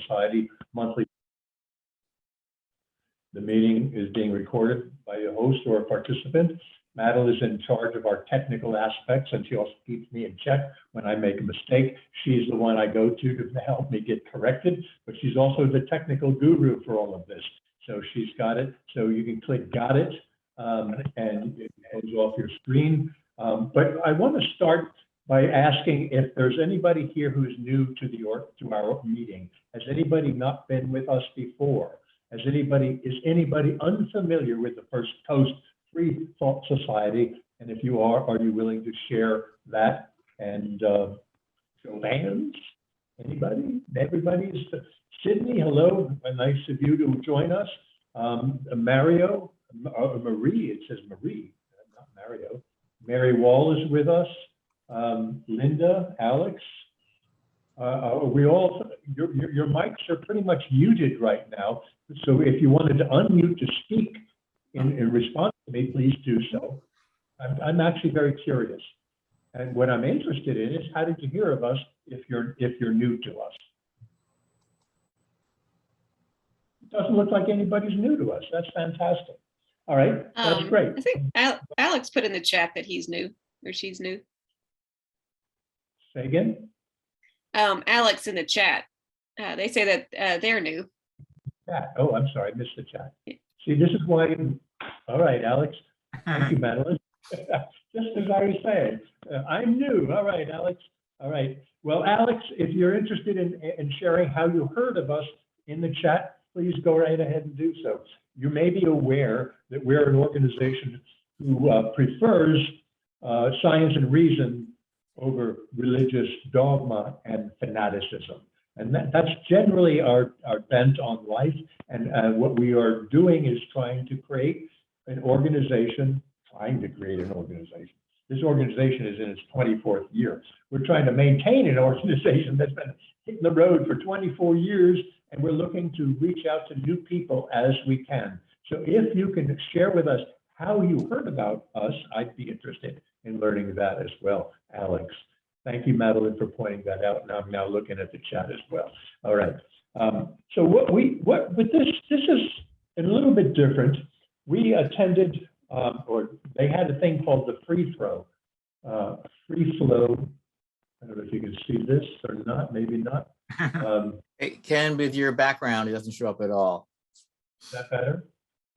Society monthly. The meeting is being recorded by a host or a participant. Madeline is in charge of our technical aspects, and she also keeps me in check when I make a mistake. She's the one I go to help me get corrected, but she's also the technical guru for all of this. So she's got it. So you can click got it, and it goes off your screen. But I want to start by asking if there's anybody here who's new to our meeting. Has anybody not been with us before? Is anybody unfamiliar with the First Coast Freethought Society? And if you are you willing to share that and show hands? Anybody? Everybody's. Sydney, hello. Nice of you to join us. Mario, Marie, it says Marie, not Mario. Mary Wall is with us. Linda, Alex. We all, your mics are pretty much muted right now. So if you wanted to unmute to speak in response to me, please do so. I'm actually very curious. And what I'm interested in is, how did you hear of us if you're new to us? It doesn't look like anybody's new to us. That's fantastic. All right, that's great. I think Alex put in the chat that he's new or she's new. Say again? Alex in the chat, they say that they're new. Chat. Oh, I'm sorry, I missed the chat. See, this is why. All right, Alex. Thank you, Madeline. Just as I was saying, I'm new. All right, Alex. All right. Well, Alex, if you're interested in sharing how you heard of us in the chat, please go right ahead and do so. You may be aware that we're an organization who prefers science and reason over religious dogma and fanaticism. And that's generally our bent on life. And what we are doing is trying to create an organization. This organization is in its 24th year. We're trying to maintain an organization that's been hitting the road for 24 years, and we're looking to reach out to new people as we can. So if you can share with us how you heard about us, I'd be interested in learning that as well, Alex. Thank you, Madeline, for pointing that out. And I'm now looking at the chat as well. All right. So but this is a little bit different. We attended, or they had a thing called the Freeflo. Freeflo. I don't know if you can see this or not. Maybe not. Hey, Ken, with your background, it doesn't show up at all. Is that better?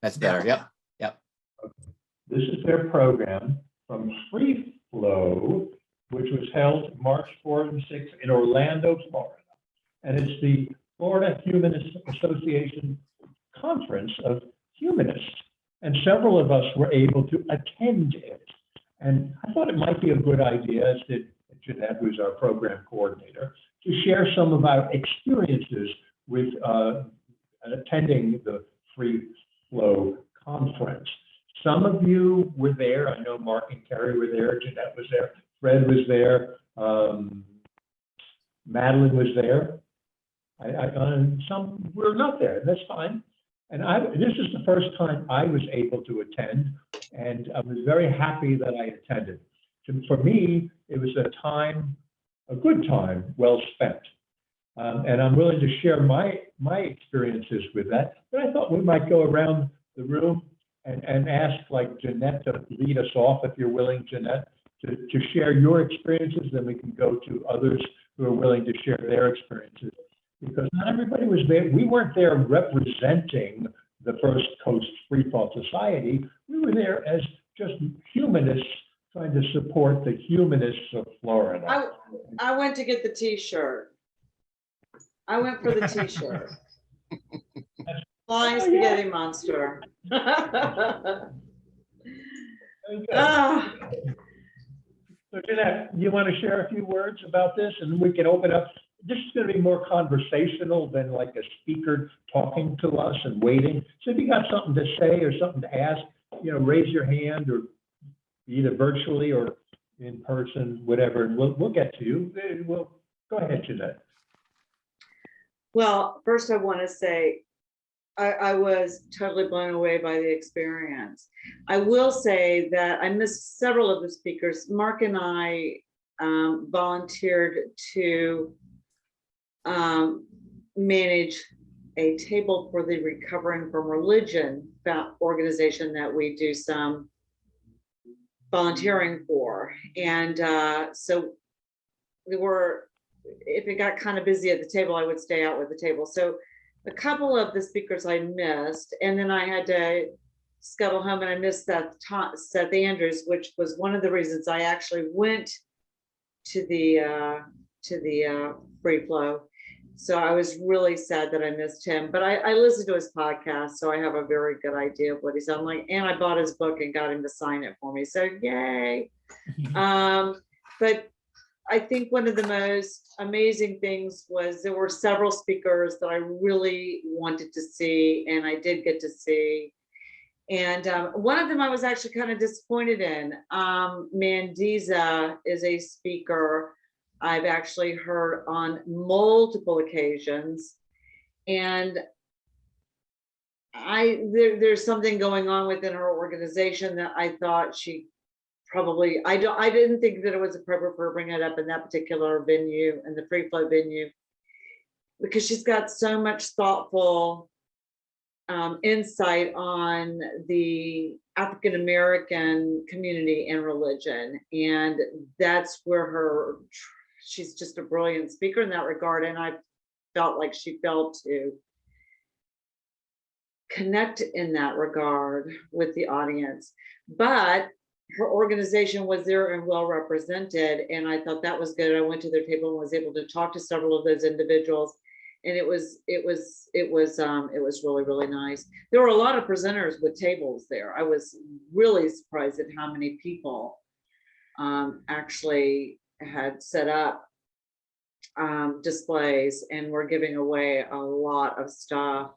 That's better. Yep. Yep. Okay. This is their program from Freeflo, which was held March 4th and 6th in Orlando, Florida. And it's the Florida Humanist Association Conference of Humanists. And several of us were able to attend it. And I thought it might be a good idea, as did Jeanette, who's our program coordinator, to share some of our experiences with attending the Freeflo Conference. Some of you were there. I know Mark and Carrie were there. Jeanette was there. Fred was there. Madeline was there. Some were not there. That's fine. And this is the first time I was able to attend, and I was very happy that I attended. For me, it was a good time, well spent. And I'm willing to share my experiences with that. But I thought we might go around the room and ask, like, Jeanette to lead us off, if you're willing, Jeanette, to share your experiences. Then we can go to others who are willing to share their experiences. Because not everybody was there. We weren't there representing the First Coast Freethought Society. We were there as just humanists trying to support the humanists of Florida. I went to get the T-shirt. I went for the T-shirt. Flying spaghetti monster. So Jeanette, you want to share a few words about this, and we can open up. This is going to be more conversational than like a speaker talking to us and waiting. So if you got something to say or something to ask, raise your hand, or either virtually or in person, whatever, and we'll get to you. Well, go ahead, Jeanette. Well, first I want to say I was totally blown away by the experience. I will say that I missed several of the speakers. Mark and I volunteered to manage a table for the Recovering from Religion organization that we do some volunteering for. And so we were, if it got kind of busy at the table, I would stay out with the table. So a couple of the speakers I missed, and then I had to scuttle home, and I missed Seth Andrews, which was one of the reasons I actually went to the Freeflo. So I was really sad that I missed him, but I listened to his podcast, so I have a very good idea of what he's on. Like, and I bought his book and got him to sign it for me. So yay! But I think one of the most amazing things was there were several speakers that I really wanted to see, and I did get to see. And one of them I was actually kind of disappointed in. Mandiza is a speaker I've actually heard on multiple occasions. And there's something going on within her organization that I thought she probably, I didn't think that it was appropriate for her to bring it up in that particular venue, in the Freeflo venue, because she's got so much thoughtful insight on the African American community and religion, and that's where she's just a brilliant speaker in that regard. And I felt like she failed to connect in that regard with the audience, but her organization was there and well represented, and I thought that was good. I went to their table and was able to talk to several of those individuals, and it was really, really nice. There were a lot of presenters with tables there. I was really surprised at how many people actually had set up displays and were giving away a lot of stuff.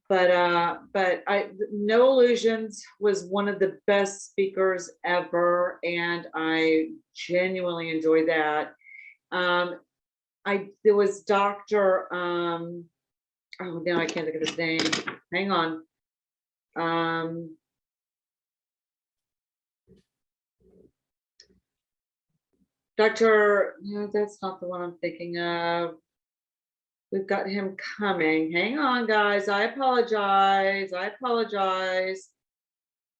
But No Illusions was one of the best speakers ever, and I genuinely enjoyed that. There was Dr. Oh, now I can't think of his name. Hang on. No, that's not the one I'm thinking of. We've got him coming. Hang on, guys. I apologize.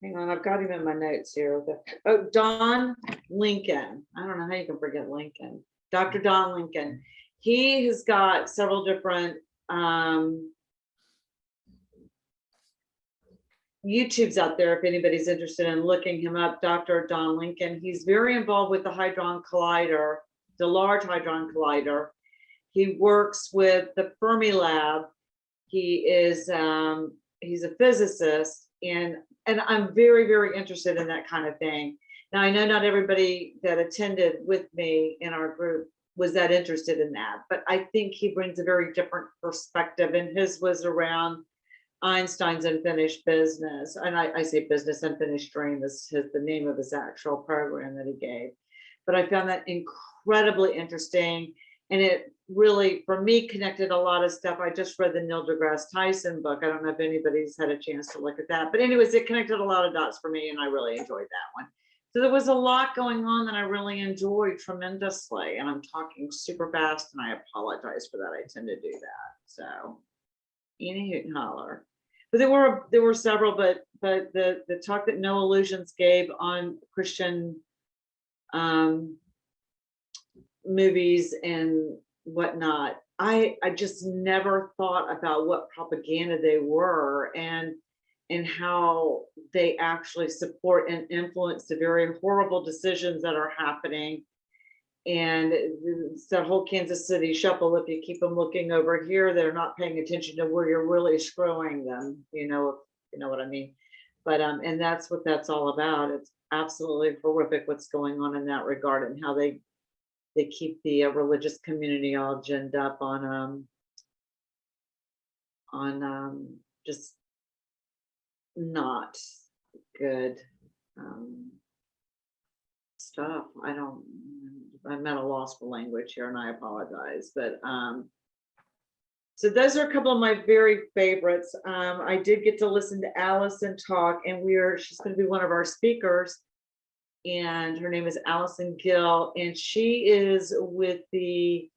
Hang on, I've got him in my notes here. Oh, Don Lincoln. I don't know how you can forget Lincoln. Dr. Don Lincoln. He has got several different YouTubes out there if anybody's interested in looking him up. Dr. Don Lincoln. He's very involved with the Hadron Collider, the Large Hadron Collider. He works with the Fermi Lab. He is he's a physicist, and I'm very, very interested in that kind of thing. Now, I know not everybody that attended with me in our group was that interested in that, but I think he brings a very different perspective, and his was around Einstein's Unfinished Business. And I say Business Unfinished Dream is the name of his actual program that he gave. But I found that incredibly interesting. And it really, for me, connected a lot of stuff. I just read the Neil deGrasse Tyson book. I don't know if anybody's had a chance to look at that. But anyways, it connected a lot of dots for me, and I really enjoyed that one. So there was a lot going on that I really enjoyed tremendously. And I'm talking super fast, and I apologize for that. I tend to do that. So any hoot and holler. But there were several, but the talk that No Illusions gave on Christian movies and whatnot, I just never thought about what propaganda they were, and how they actually support and influence the very horrible decisions that are happening. And it's that whole Kansas City shuffle. If you keep them looking over here, they're not paying attention to where you're really screwing them. You know what I mean? But and that's what that's all about. It's absolutely horrific what's going on in that regard, and how they keep the religious community all ginned up on just not good stuff. I'm at a loss for language here, and I apologize. But so those are a couple of my very favorites. I did get to listen to Allison talk, and she's going to be one of our speakers. And her name is Allison Gill, and she is with the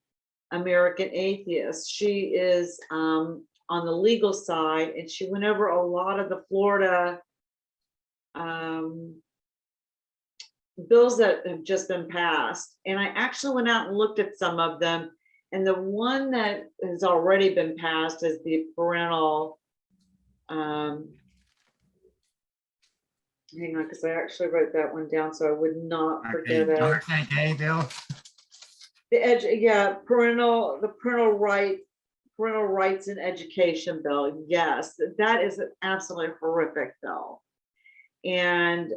American Atheist. She is on the legal side, and she went over a lot of the Florida bills that have just been passed. And I actually went out and looked at some of them. And the one that has already been passed is the parental, hang on, because I actually wrote that one down so I would not forget it. Okay, Bill. The parental rights and education bill. Yes, that is an absolutely horrific bill. And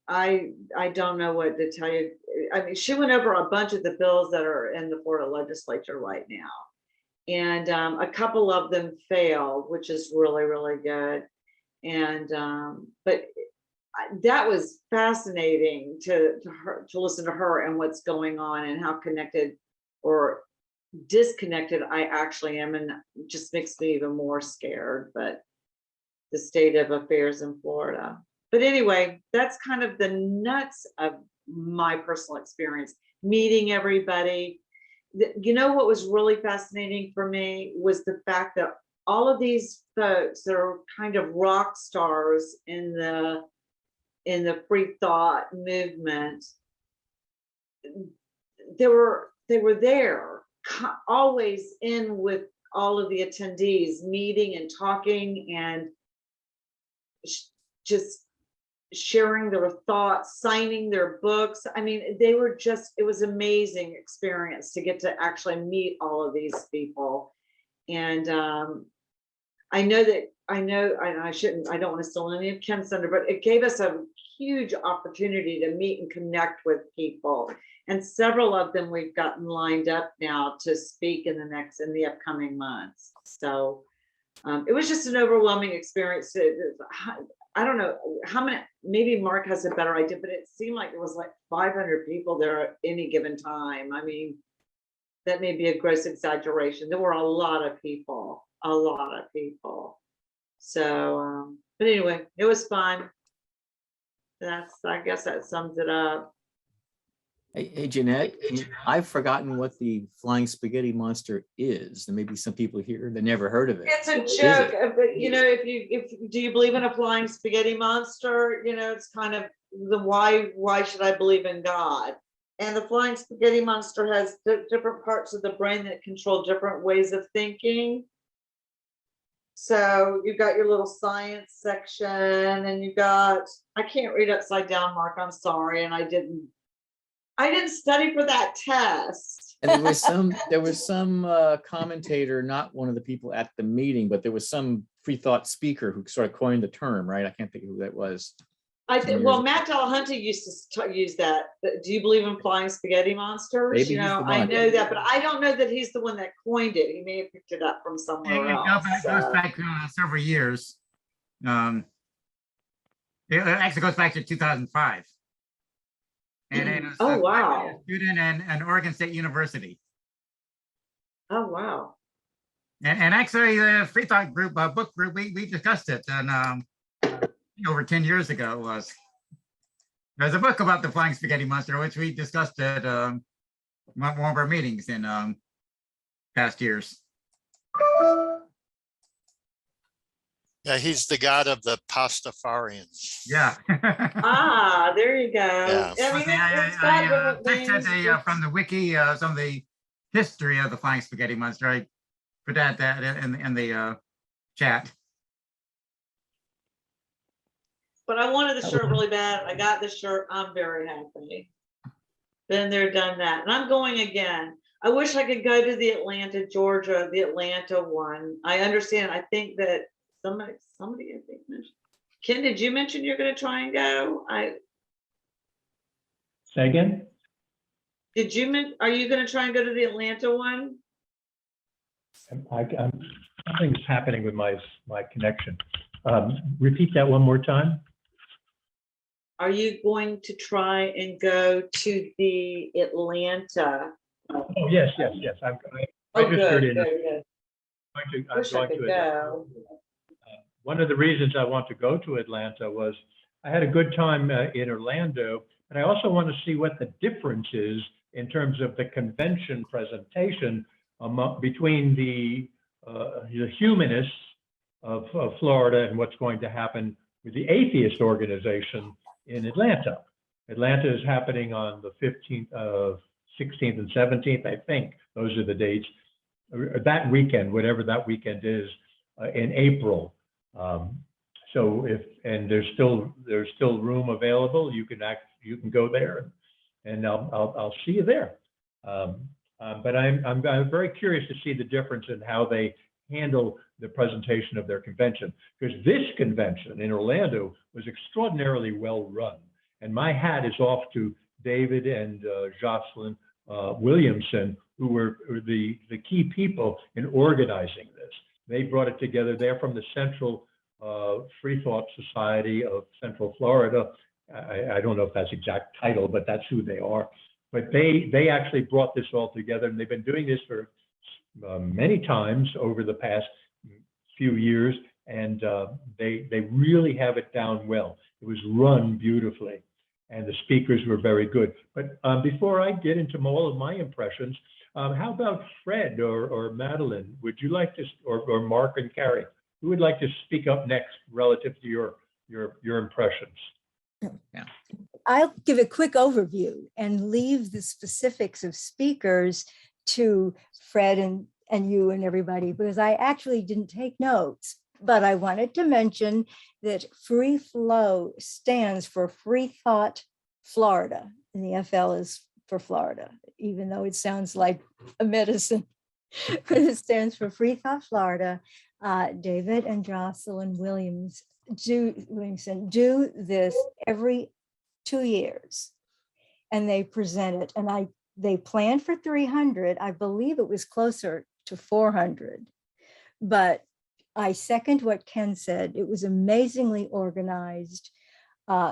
I don't know what to tell you. I mean, she went over a bunch of the bills that are in the Florida legislature right now. And a couple of them failed, which is really, really good. And but that was fascinating to listen to her and what's going on and how connected or disconnected I actually am, and it just makes me even more scared. But the state of affairs in Florida. But anyway, that's kind of the nuts of my personal experience, meeting everybody. You know what was really fascinating for me was the fact that all of these folks that are kind of rock stars in the free thought movement, they were there, always in with all of the attendees, meeting and talking and just sharing their thoughts, signing their books. I mean, they were just, it was amazing experience to get to actually meet all of these people. And I don't want to steal any of Ken's thunder, but it gave us a huge opportunity to meet and connect with people. And several of them we've gotten lined up now to speak in the upcoming months. So it was just an overwhelming experience. I don't know how many, maybe Mark has a better idea, but it seemed like it was like 500 people there at any given time. I mean, that may be a gross exaggeration. There were a lot of people. So, but anyway, it was fun. I guess that sums it up. Hey, Jeanette, I've forgotten what the flying spaghetti monster is. There may be some people here that never heard of it. It's a joke, but you know, do you believe in a flying spaghetti monster? You know, it's kind of the why should I believe in God? And the flying spaghetti monster has different parts of the brain that control different ways of thinking. So you got your little science section, and you got, I can't read upside down, Mark, I'm sorry, and I didn't study for that test. And there was some commentator, not one of the people at the meeting, but there was some free thought speaker who sort of coined the term, right? I can't think of who that was. Well, Matt Delahunty used to use that. Do you believe in flying spaghetti monsters? Maybe you know, he's the I one. know that, but I don't know that he's the one that coined it. He may have picked it up from somewhere else. Goes back several years. It actually goes back to 2005. And it was Oh, wow. a student at Oregon State University. Oh, wow. And actually, the Free Thought group, book group, we discussed it, and over 10 years ago it was. There's a book about the flying spaghetti monster, which we discussed at one of our meetings in past years. Yeah, he's the god of the Pastafarians. Yeah. There you go. Yeah. I mean, it's got I different texted things. from the wiki some of the history of the flying spaghetti monster. I put that in the chat. But I wanted the shirt really bad. I got the shirt. I'm very happy. Been there, done that. And I'm going again. I wish I could go to the Atlanta, Georgia, the Atlanta one. I understand. I think that somebody I think mentioned. Ken, did you mention you're going to try and go? Say again? Are you going to try and go to the Atlanta one? Something's happening with my connection. Repeat that one more time. Are you going to try and go to the Atlanta? Oh, yes. I'm Oh, registered good. I'm Wish I going could to go. one of the reasons I want to go to Atlanta was I had a good time in Orlando, but I also want to see what the difference is in terms of the convention presentation between the humanists of Florida and what's going to happen with the atheist organization in Atlanta. Atlanta is happening on the 15th, 16th and 17th, I think. Those are the dates. That weekend, whatever that weekend is, in April. So there's still room available. You can go there, and I'll see you there. But I'm very curious to see the difference in how they handle the presentation of their convention, because this convention in Orlando was extraordinarily well run. And my hat is off to David and Jocelyn Williamson, who were the key people in organizing this. They brought it together. They're from the Central Freethought Society of Central Florida. I don't know if that's exact title, but that's who they are. But they actually brought this all together, and they've been doing this for many times over the past few years, and they really have it down well. It was run beautifully, and the speakers were very good. But before I get into all of my impressions, how about Fred or Madeline? Would you like to, or Mark and Carrie, who would like to speak up next relative to your impressions? Yeah. I'll give a quick overview and leave the specifics of speakers to Fred and you and everybody, because I actually didn't take notes, but I wanted to mention that Freeflo stands for Freethought Florida, and the FL is for Florida, even though it sounds like a medicine, but it stands for Freethought Florida. David and Jocelyn Williamson do this every 2 years, and they present it. And they planned for 300. I believe it was closer to 400, but I second what Ken said. It was amazingly organized,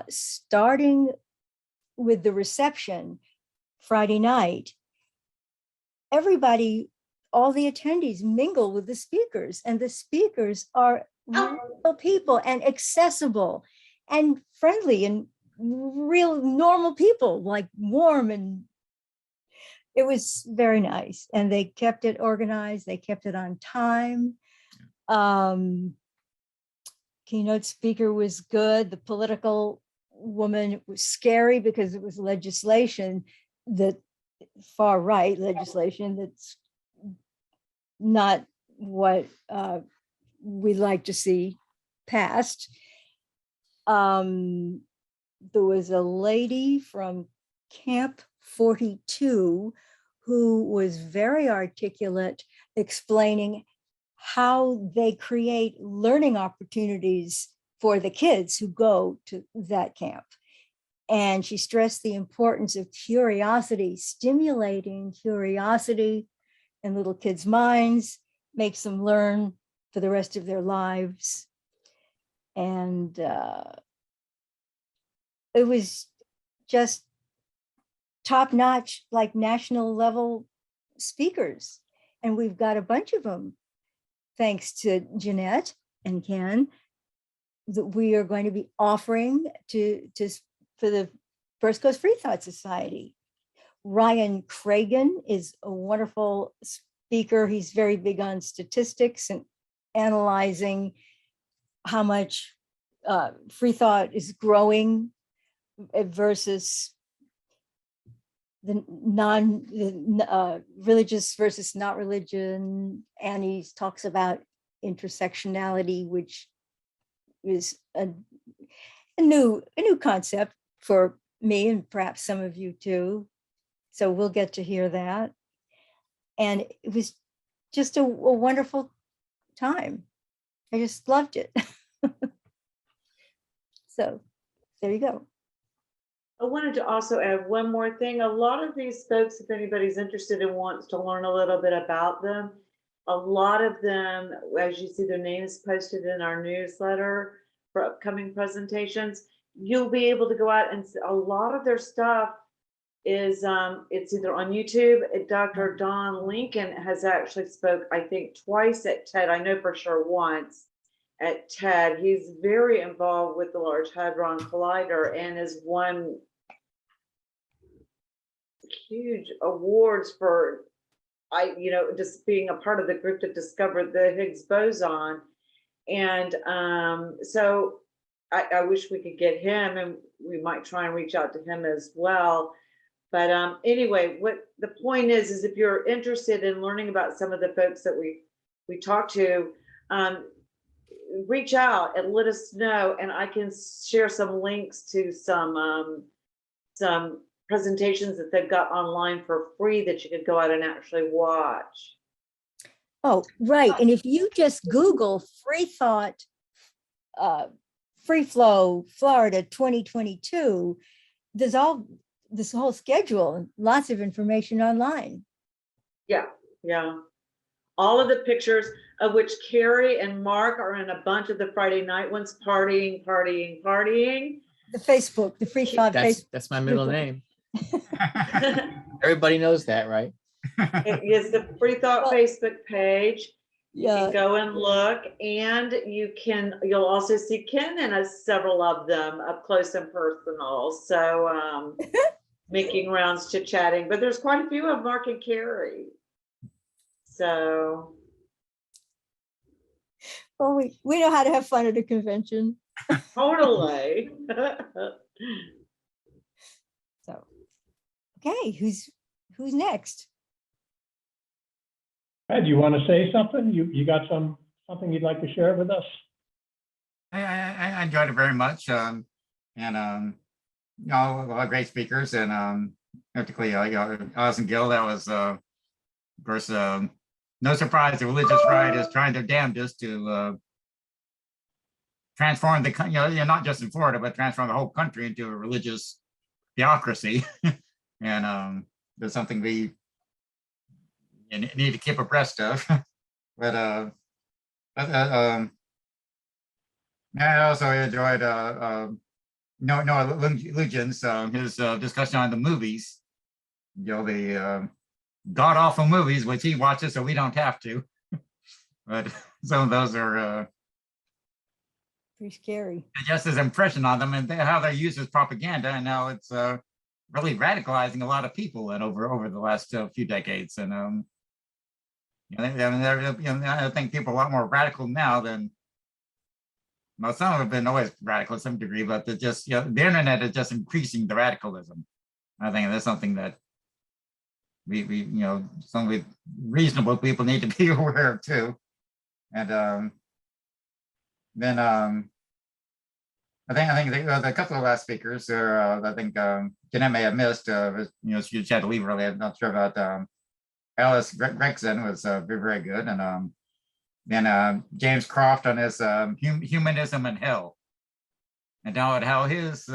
starting with the reception Friday night. Everybody, all the attendees mingle with the speakers, and the speakers are real people and accessible and friendly and real normal people, like warm, and it was very nice. And they kept it organized. They kept it on time. Keynote speaker was good. The political woman was scary because it was legislation, that far right legislation that's not what we like to see passed. There was a lady from Camp 42 who was very articulate, explaining how they create learning opportunities for the kids who go to that camp. And she stressed the importance of curiosity, stimulating curiosity in little kids' minds, makes them learn for the rest of their lives. And it was just top-notch, like national level speakers. And we've got a bunch of them, thanks to Jeanette and Ken, that we are going to be offering for the First Coast Freethought Society. Ryan Cragen is a wonderful speaker. He's very big on statistics and analyzing how much freethought is growing versus the religious versus not religion. And he talks about intersectionality, which is a new concept for me and perhaps some of you too. So we'll get to hear that. And it was just a wonderful time. I just loved it. So there you go. I wanted to also add one more thing. A lot of these folks, if anybody's interested and wants to learn a little bit about them, a lot of them, as you see their names posted in our newsletter for upcoming presentations, you'll be able to go out and see a lot of their stuff is it's either on YouTube. Dr. Don Lincoln has actually spoke, I think, twice at TED. I know for sure once at TED. He's very involved with the Large Hadron Collider and has won huge awards for just being a part of the group that discovered the Higgs boson. And so I wish we could get him, and we might try and reach out to him as well. But anyway, what the point is if you're interested in learning about some of the folks that we talked to, reach out and let us know, and I can share some links to some presentations that they've got online for free that you could go out and actually watch. Oh, right. And if you just Google Freethought, Freeflo Florida 2022, there's all this whole schedule and lots of information online. Yeah. All of the pictures, of which Carrie and Mark are in a bunch of the Friday night ones, partying. The Facebook, the Freethought Facebook. That's my middle name. Everybody knows that, right? It is the Freethought Facebook page. You Yeah. can go and look, and you'll also see Ken and several of them up close and personal. So making rounds, chit-chatting, but there's quite a few of Mark and Carrie. So. Well, we know how to have fun at a convention. Totally. So, okay, who's next? Ed, you want to say something? You got something you'd like to share with us? I enjoyed it very much. A lot of great speakers, and particularly Alice and Gil. That was, of course, no surprise. The religious right is trying their damnedest to transform not just in Florida, but transform the whole country into a religious theocracy. And there's something we need to keep abreast of. But I also enjoyed Noah Lujan's his discussion on the movies, the god-awful movies, which he watches so we don't have to. But some of those are Pretty scary. just his impression on them and how they're used as propaganda, and now it's really radicalizing a lot of people and over the last few decades. And I think people are a lot more radical now than, well, some have been always radical to some degree, but the internet is just increasing the radicalism. I think that's something that some reasonable people need to be aware of too. And then I think a couple of last speakers there, I think Jeanette may have missed, she had to leave early. I'm not sure about Alice Gregson was very good. And then James Croft on his humanism and hell. And now how his,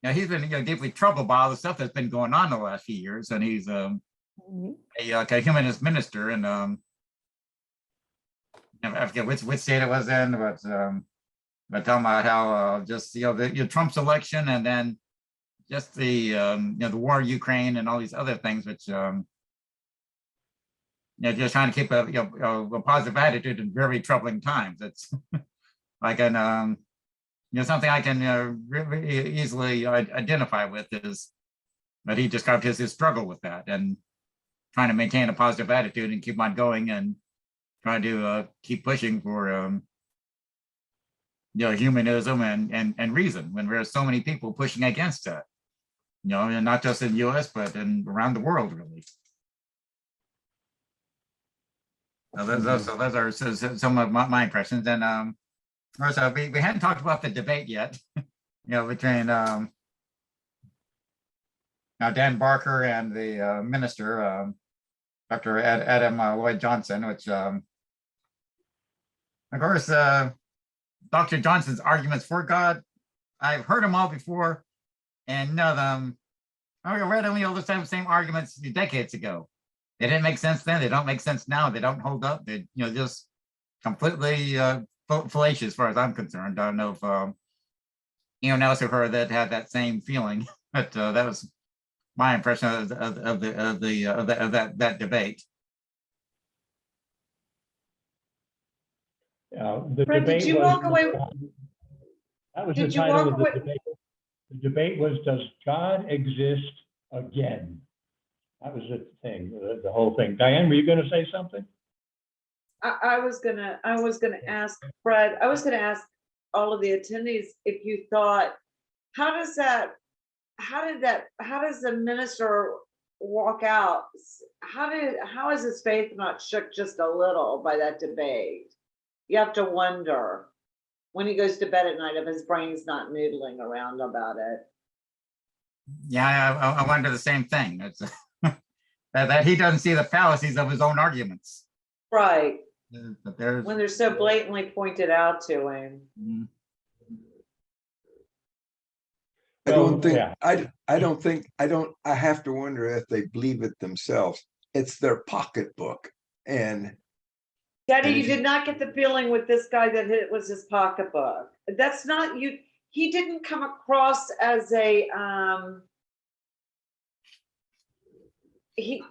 he's been deeply troubled by all the stuff that's been going on the last few years. And he's a humanist minister, and I forget which state it was in, but talking about how just the Trump's election, and then just the the war in Ukraine and all these other things, which just trying to keep a positive attitude in very troubling times. It's like an something I can really easily identify with is that he described his struggle with that and trying to maintain a positive attitude and keep on going and trying to keep pushing for humanism and reason when there's so many people pushing against that, and not just in the US, but around the world, really. So those are some of my impressions. And also we hadn't talked about the debate yet, between now Dan Barker and the minister, Dr. Adam Lloyd Johnson, which of course, Dr. Johnson's arguments for God, I've heard them all before, and none of them, I read only all the same arguments decades ago. They didn't make sense then, they don't make sense now, they don't hold up, they just completely fallacious as far as I'm concerned. I don't know if anyone else have heard that had that same feeling, but that was my impression of that debate. The Fred, debate did you was, walk away? that was Did the you title walk of the away? debate. The debate was, does God exist again? That was the thing, the whole thing. Diane, were you going to say something? I was gonna ask Fred, I was gonna ask all of the attendees if you thought, how does the minister walk out? How is his faith not shook just a little by that debate? You have to wonder when he goes to bed at night if his brain's not noodling around about it. Yeah, I wonder the same thing. It's that he doesn't see the fallacies of his own arguments. Right, But there's, when they're so blatantly pointed out to him. I don't think, yeah. I have to wonder if they believe it themselves. It's their pocketbook. And Daddy, you did not get the feeling with this guy that it was his pocketbook. That's not you. He didn't come across as a, he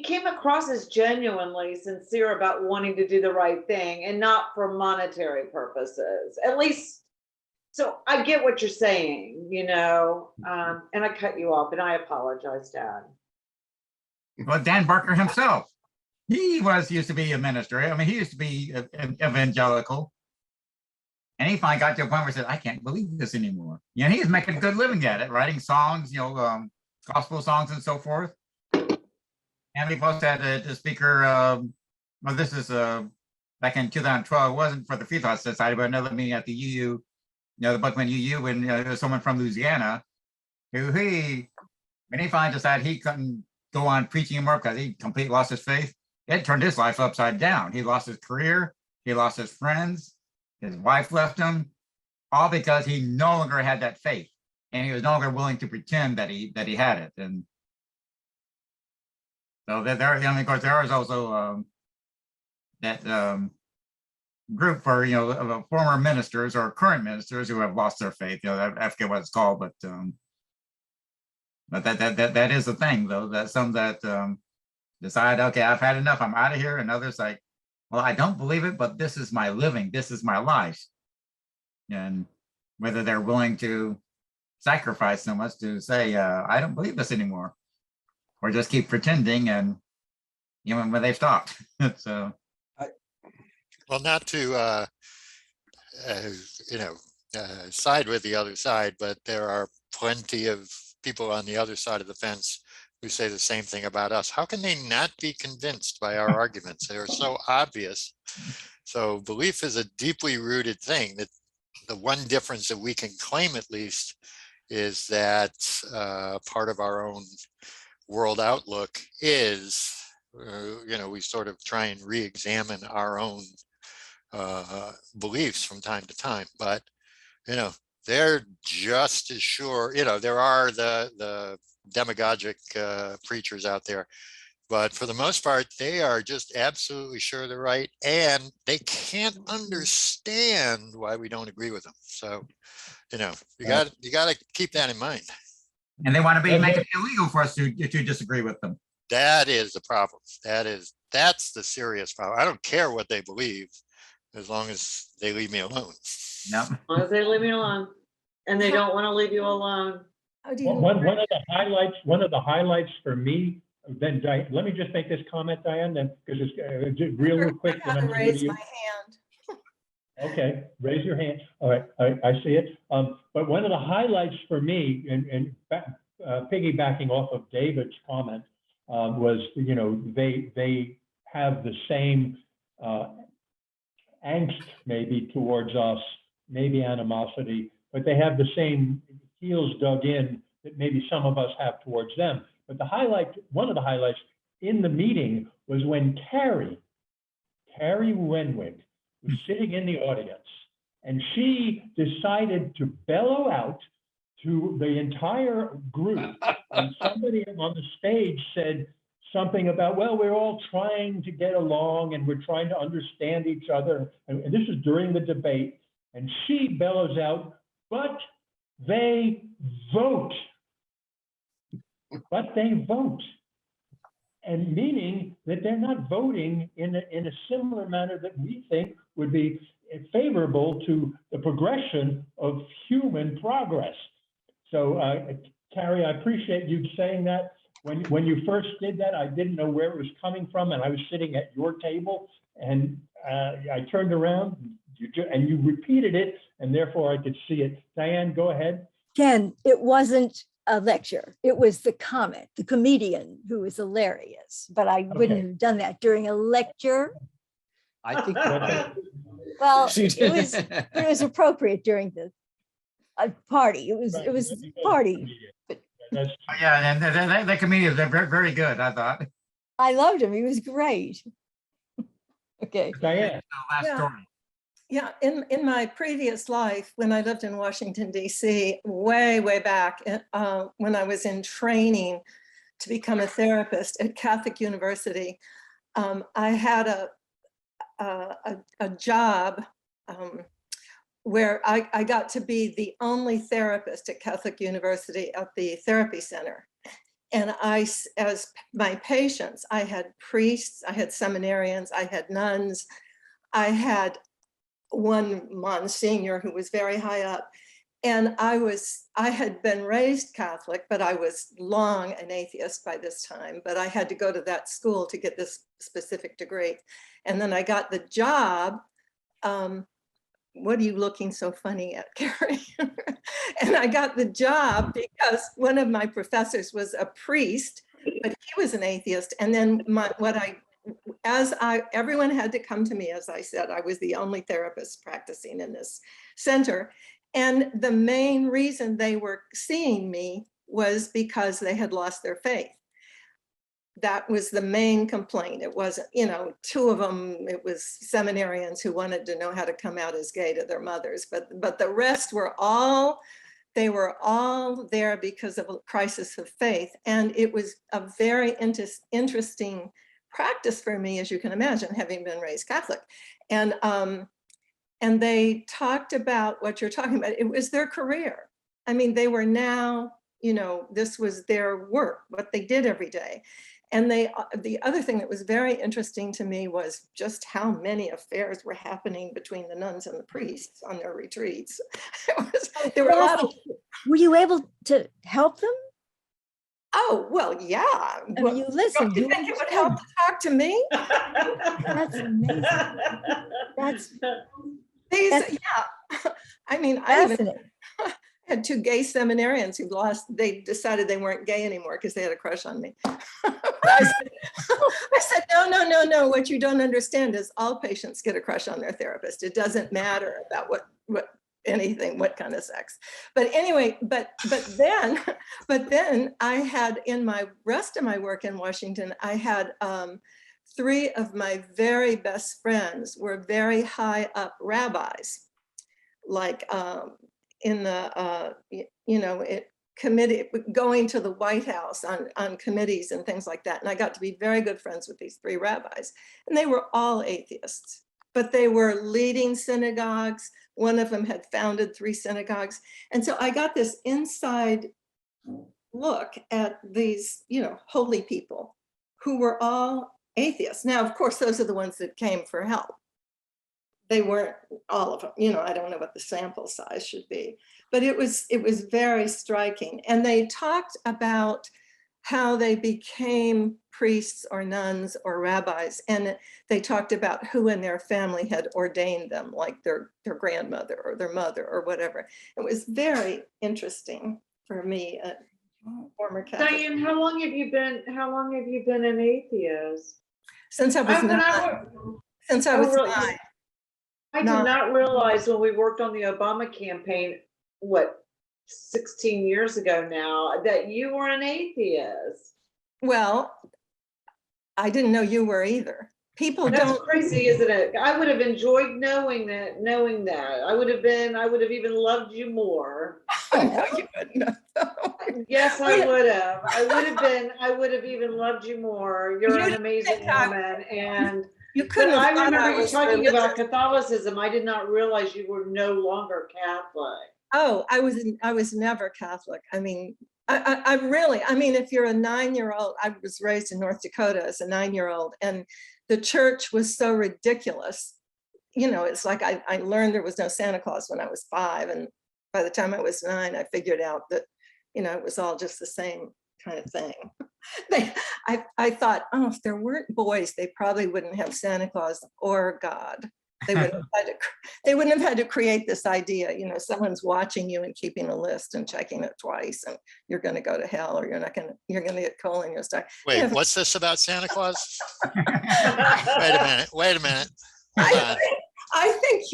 came across as genuinely sincere about wanting to do the right thing and not for monetary purposes, at least. So I get what you're saying, you know, and I cut you off and I apologize, Dad. well, Dan Barker himself, he used to be a minister. I mean, he used to be evangelical. And he finally got to a point where he said, I can't believe this anymore. You know, he's making a good living at it, writing songs, you know, gospel songs and so forth. And we both had the speaker, well, this is back in 2012, it wasn't for the Freethought Society, but another meeting at the UU, you know, the Buckman UU, and there was someone from Louisiana who when he finally decided he couldn't go on preaching anymore because he completely lost his faith, it turned his life upside down. He lost his career, he lost his friends, his wife left him, all because he no longer had that faith. And he was no longer willing to pretend that he had it. And so there, I mean, of course, there is also that group for, you know, former ministers or current ministers who have lost their faith. You know, I forget what it's called, but that is the thing, though. That some that decide, okay, I've had enough, I'm out of here, and others like, well, I don't believe it, but this is my living, this is my life, and whether they're willing to sacrifice so much to say, I don't believe this anymore, or just keep pretending, and you know, when they've stopped. So, Well, not to, you know, side with the other side, but there are plenty of people on the other side of the fence who say the same thing about us. How can they not be convinced by our arguments? They are so obvious. So belief is a deeply rooted thing. That the one difference that we can claim, at least, is that part of our own world outlook is, you know, we sort of try and re-examine our own beliefs from time to time. But, you know, they're just as sure, you know, there are the demagogic preachers out there, but for the most part, they are just absolutely sure they're right, and they can't understand why we don't agree with them. So, you know, you got to keep that in mind. and they want to make it illegal for us to disagree with them. That is the problem. That's the serious problem. I don't care what they believe, as long as they leave me alone. No. As long as they leave me alone, and they don't want to leave you alone. How do you? One of the highlights for me, then let me just make this comment, Diane, then, because it's real quick. I gotta raise my hand. Okay, raise your hand. All right, I see it. But one of the highlights for me, and piggybacking off of David's comment, was, you know, they have the same angst maybe towards us, maybe animosity, but they have the same heels dug in that maybe some of us have towards them. But one of the highlights in the meeting was when Carrie Wenwick was sitting in the audience, and she decided to bellow out to the entire group. And somebody on the stage said something about, well, we're all trying to get along and we're trying to understand each other. And this is during the debate. And she bellows out, but they vote. But they vote. And meaning that they're not voting in a similar manner that we think would be favorable to the progression of human progress. So, Carrie, I appreciate you saying that. when you first did that, I didn't know where it was coming from, and I was sitting at your table, and I turned around, and you repeated it, and therefore I could see it. Diane, go ahead. Ken, it wasn't a lecture. It was the comic, the comedian who was hilarious, but I wouldn't Okay. have done that during a lecture. I think. Well, She it was appropriate during the party. It was party. That's, Yeah, and the comedians are very, very good, I thought. I loved him. He was great. Okay. Diane. Last Yeah. story. Yeah, in my previous life, when I lived in Washington, D.C., way back, when I was in training to become a therapist at Catholic University, I had a job where I got to be the only therapist at Catholic University at the therapy center. And as my patients, I had priests, I had seminarians, I had nuns, I had one Monsignor who was very high up. And I had been raised Catholic, but I was long an atheist by this time, but I had to go to that school to get this specific degree. And then I got the job. What are you looking so funny at, Carrie? And I got the job because one of my professors was a priest, but he was an atheist. And then everyone had to come to me, as I said, I was the only therapist practicing in this center. And the main reason they were seeing me was because they had lost their faith. That was the main complaint. It wasn't, two of them, it was seminarians who wanted to know how to come out as gay to their mothers, but the rest were all there because of a crisis of faith. And it was a very interesting practice for me, as you can imagine, having been raised Catholic. And they talked about what you're talking about. It was their career. I mean, they were now, this was their work, what they did every day. And the other thing that was very interesting to me was just how many affairs were happening between the nuns and the priests on their retreats. There were a lot of. Were you able to help them? Oh, well, yeah. I mean, you listened. You think it would help to talk to me? That's amazing. That's Yeah. I mean, I even fascinating. had two gay seminarians they decided they weren't gay anymore because they had a crush on me. I said, no. What you don't understand is all patients get a crush on their therapist. It doesn't matter about what what kind of sex. But anyway, but then I had, in my rest of my work in Washington, I had 3 of my very best friends were very high up rabbis, like in the committee, going to the White House on committees and things like that. And I got to be very good friends with these 3 rabbis, and they were all atheists, but they were leading synagogues. One of them had founded 3 synagogues. And so I got this inside look at these, holy people who were all atheists. Now, of course, those are the ones that came for help. They weren't all of them, I don't know what the sample size should be, but it was very striking. And they talked about how they became priests or nuns or rabbis. And they talked about who in their family had ordained them, like their grandmother or their mother or whatever. It was very interesting for me, a former Catholic. Diane, how long have you been an atheist? Since I was 9. Since I was really? 9. I did not realize when we worked on the Obama campaign, 16 years ago now, that you were an athist. Well, I didn't know you were either. People That's don't. crazy, isn't it? I would have enjoyed knowing that. I would have even loved you more. No, you wouldn't. Yes, I would have. I would have even loved you more. You're an amazing woman. And you couldn't. I remember you talking about Catholicism. I did not realize you were no longer Catholic. Oh, I was never Catholic. I mean, I really, if you're a 9-year-old, I was raised in North Dakota as a 9-year-old, and the church was so ridiculous. It's like I learned there was no Santa Claus when I was 5. And by the time I was 9, I figured out that, it was all just the same kind of thing. I thought, oh, if there weren't boys, they probably wouldn't have Santa Claus or God. They wouldn't have had to create this idea, you know, someone's watching you and keeping a list and checking it twice, and you're going to go to hell, or you're going to get coal in your stomach. Wait, You know, what's this about Santa Claus? Wait a minute. Hold on. I think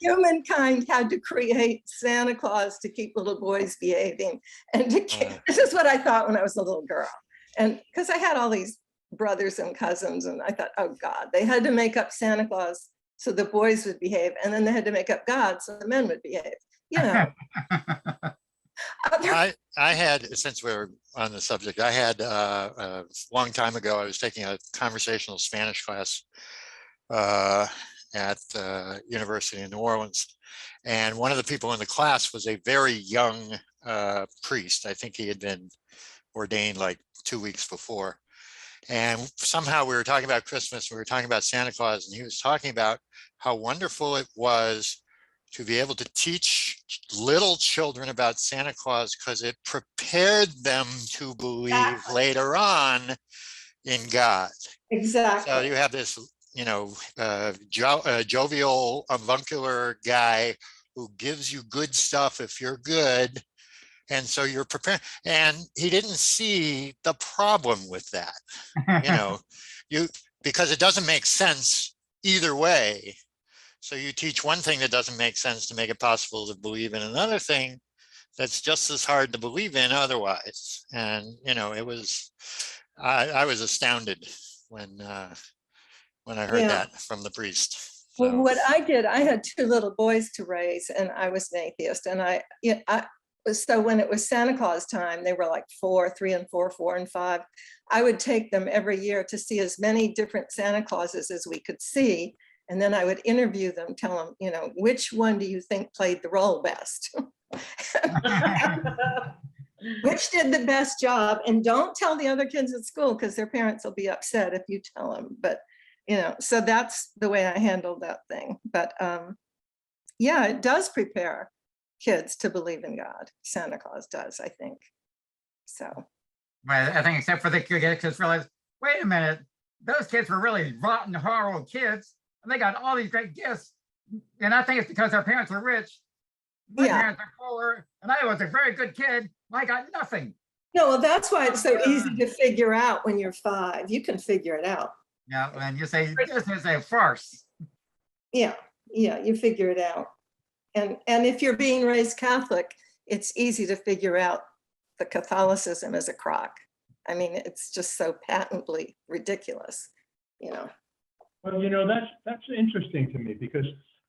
humankind had to create Santa Claus to keep little boys behaving, and to keep, this is what I thought when I was a little girl, and because I had all these brothers and cousins, and I thought, oh God, they had to make up Santa Claus so the boys would behave, and then they had to make up God so the men would behave. You know. I had, since we're on the subject, I had a long time ago, I was taking a conversational Spanish class at University of New Orleans. And one of the people in the class was a very young priest. I think he had been ordained like 2 weeks before. And somehow we were talking about Christmas, we were talking about Santa Claus, and he was talking about how wonderful it was to be able to teach little children about Santa Claus, because it prepared them to believe later on in God. Exactly. So you have this, you know, jovial, avuncular guy who gives you good stuff if you're good. And so you're prepared. And he didn't see the problem with that, you know, because it doesn't make sense either way. So you teach one thing that doesn't make sense to make it possible to believe in another thing that's just as hard to believe in otherwise. And, you know, it was, I was astounded when I heard that from the priest. So. Well, what I did, I had 2 little boys to raise, and I was an atheist. And so when it was Santa Claus time, they were like 4, 3 and 4, 4 and 5. I would take them every year to see as many different Santa Clauses as we could see. And then I would interview them, tell them, you know, which one do you think played the role best? Which did the best job? And don't tell the other kids at school, because their parents will be upset if you tell them. But, you know, so that's the way I handled that thing. But yeah, it does prepare kids to believe in God. Santa Claus does, I think. So. Well, I think except for the kids realize, wait a minute, those kids were really rotten, horrible kids, and they got all these great gifts. And I think it's because their parents were rich. My parents are poor, and I was a very good kid. I got nothing. No, well, that's why it's so easy to figure out when you're 5. You can figure it out. Yeah, and you say, this is a farce. Yeah, you figure it out. And if you're being raised Catholic, it's easy to figure out the Catholicism as a crock. I mean, it's just so patently ridiculous, you know. Well, you know, that's interesting to me, because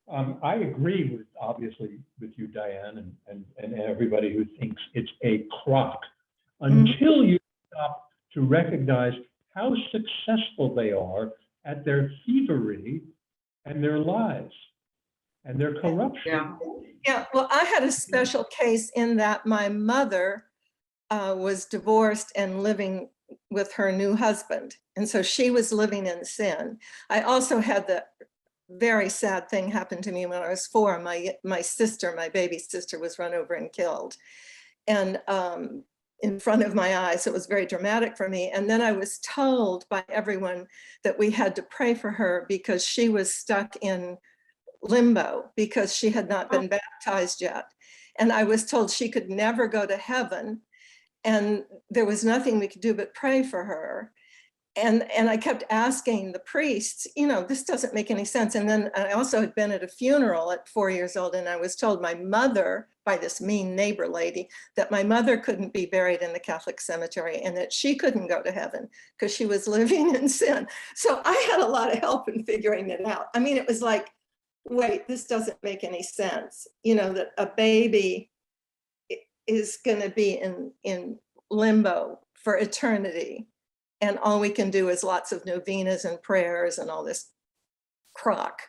I agree with, obviously, with you, Diane, and everybody who thinks it's a crock, until you stop to recognize how successful they are at their thievery and their lies and their corruption. Yeah, well, I had a special case in that my mother was divorced and living with her new husband. And so she was living in sin. I also had the very sad thing happen to me when I was 4. My sister, my baby sister, was run over and killed. And in front of my eyes, it was very dramatic for me. And then I was told by everyone that we had to pray for her because she was stuck in limbo because she had not been baptized yet. And I was told she could never go to heaven. And there was nothing we could do but pray for her. And I kept asking the priests, you know, this doesn't make any sense. And then I also had been at a funeral at 4 years old, and I was told my mother, by this mean neighbor lady, that my mother couldn't be buried in the Catholic cemetery and that she couldn't go to heaven because she was living in sin. So I had a lot of help in figuring it out. I mean, it was like, wait, this doesn't make any sense. You know, that a baby is going to be in limbo for eternity. And all we can do is lots of novenas and prayers and all this crock.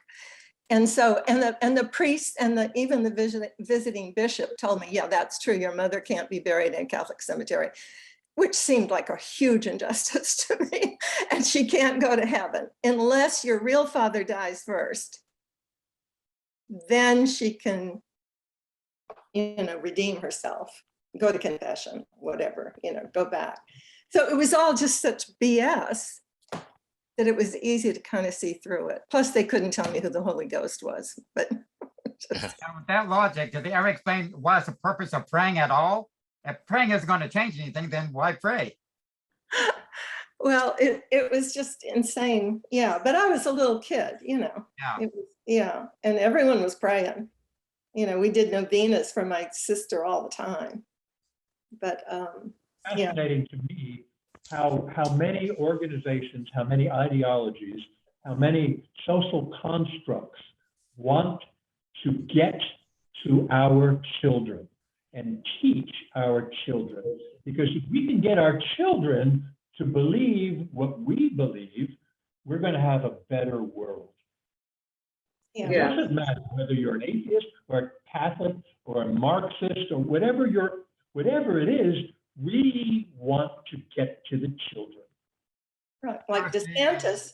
And so, and the priest and even the visiting bishop told me, yeah, that's true. Your mother can't be buried in a Catholic cemetery, which seemed like a huge injustice to me. And she can't go to heaven unless your real father dies first. Then she can, you know, redeem herself. go to confession, whatever, go back. So it was all just such BS that it was easy to kind of see through it. Plus, they couldn't tell me who the Holy Ghost was. But Now, with that logic, did they ever explain what's the purpose of praying at all? If praying isn't going to change anything, then why pray? well, it was just insane. Yeah, but I was a little kid, Yeah. It was, yeah, and everyone was praying. We did novenas for my sister all the time. But yeah. Fascinating to me how many organizations, how many ideologies, how many social constructs want to get to our children and teach our children. Because if we can get our children to believe what we believe, we're going to have a better world. Yeah. It doesn't matter whether you're an atheist or a Catholic or a Marxist or whatever it is, we want to get to the children. Right, like DeSantis.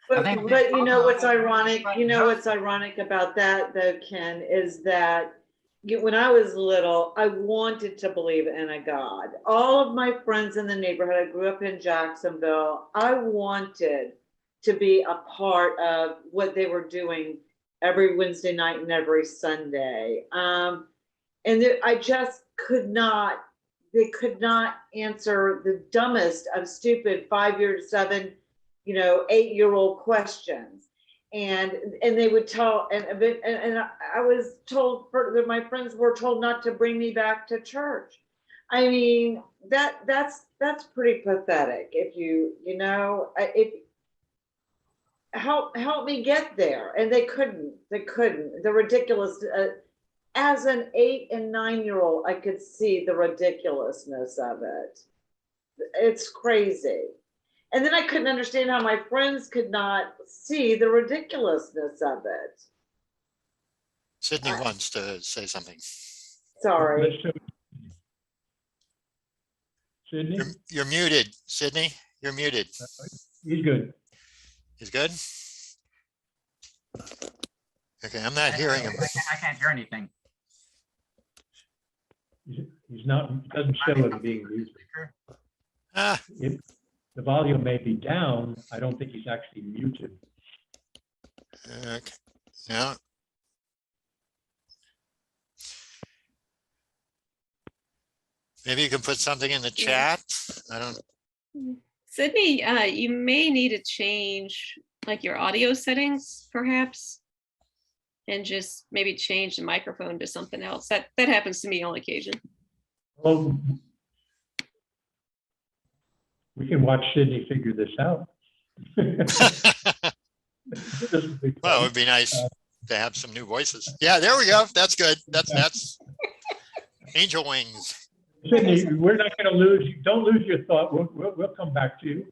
But what's ironic, what's ironic about that though, Ken, is that when I was little, I wanted to believe in a God. All of my friends in the neighborhood, I grew up in Jacksonville, I wanted to be a part of what they were doing every Wednesday night and every Sunday. I just could not, they could not answer the dumbest of stupid 5-year to 7, 8-year-old questions. And they would tell, and I was told, my friends were told not to bring me back to church. I mean, that's pretty pathetic. If help me get there. And they couldn't, the ridiculous, as an 8 and 9-year-old, I could see the ridiculousness of it. It's crazy. And then I couldn't understand how my friends could not see the ridiculousness of it. Sydney wants to say something. Sorry. Sydney? You're muted, Sydney. You're muted. He's good. He's good? Okay, I'm not hearing him. I can't hear anything. He's not, it doesn't show it being muted. Ah, If the volume may be down, I don't think he's actually muted. okay. No. Maybe you can put something in the chat. I don't. Sydney, you may need to change like your audio settings, perhaps, and just maybe change the microphone to something else. That happens to me on occasion. Well, we can watch Sydney figure this out. Well, it would be nice to have some new voices. Yeah, there we go. That's good. That's angel wings. Sydney, we're not going to lose. Don't lose your thought. We'll come back to you.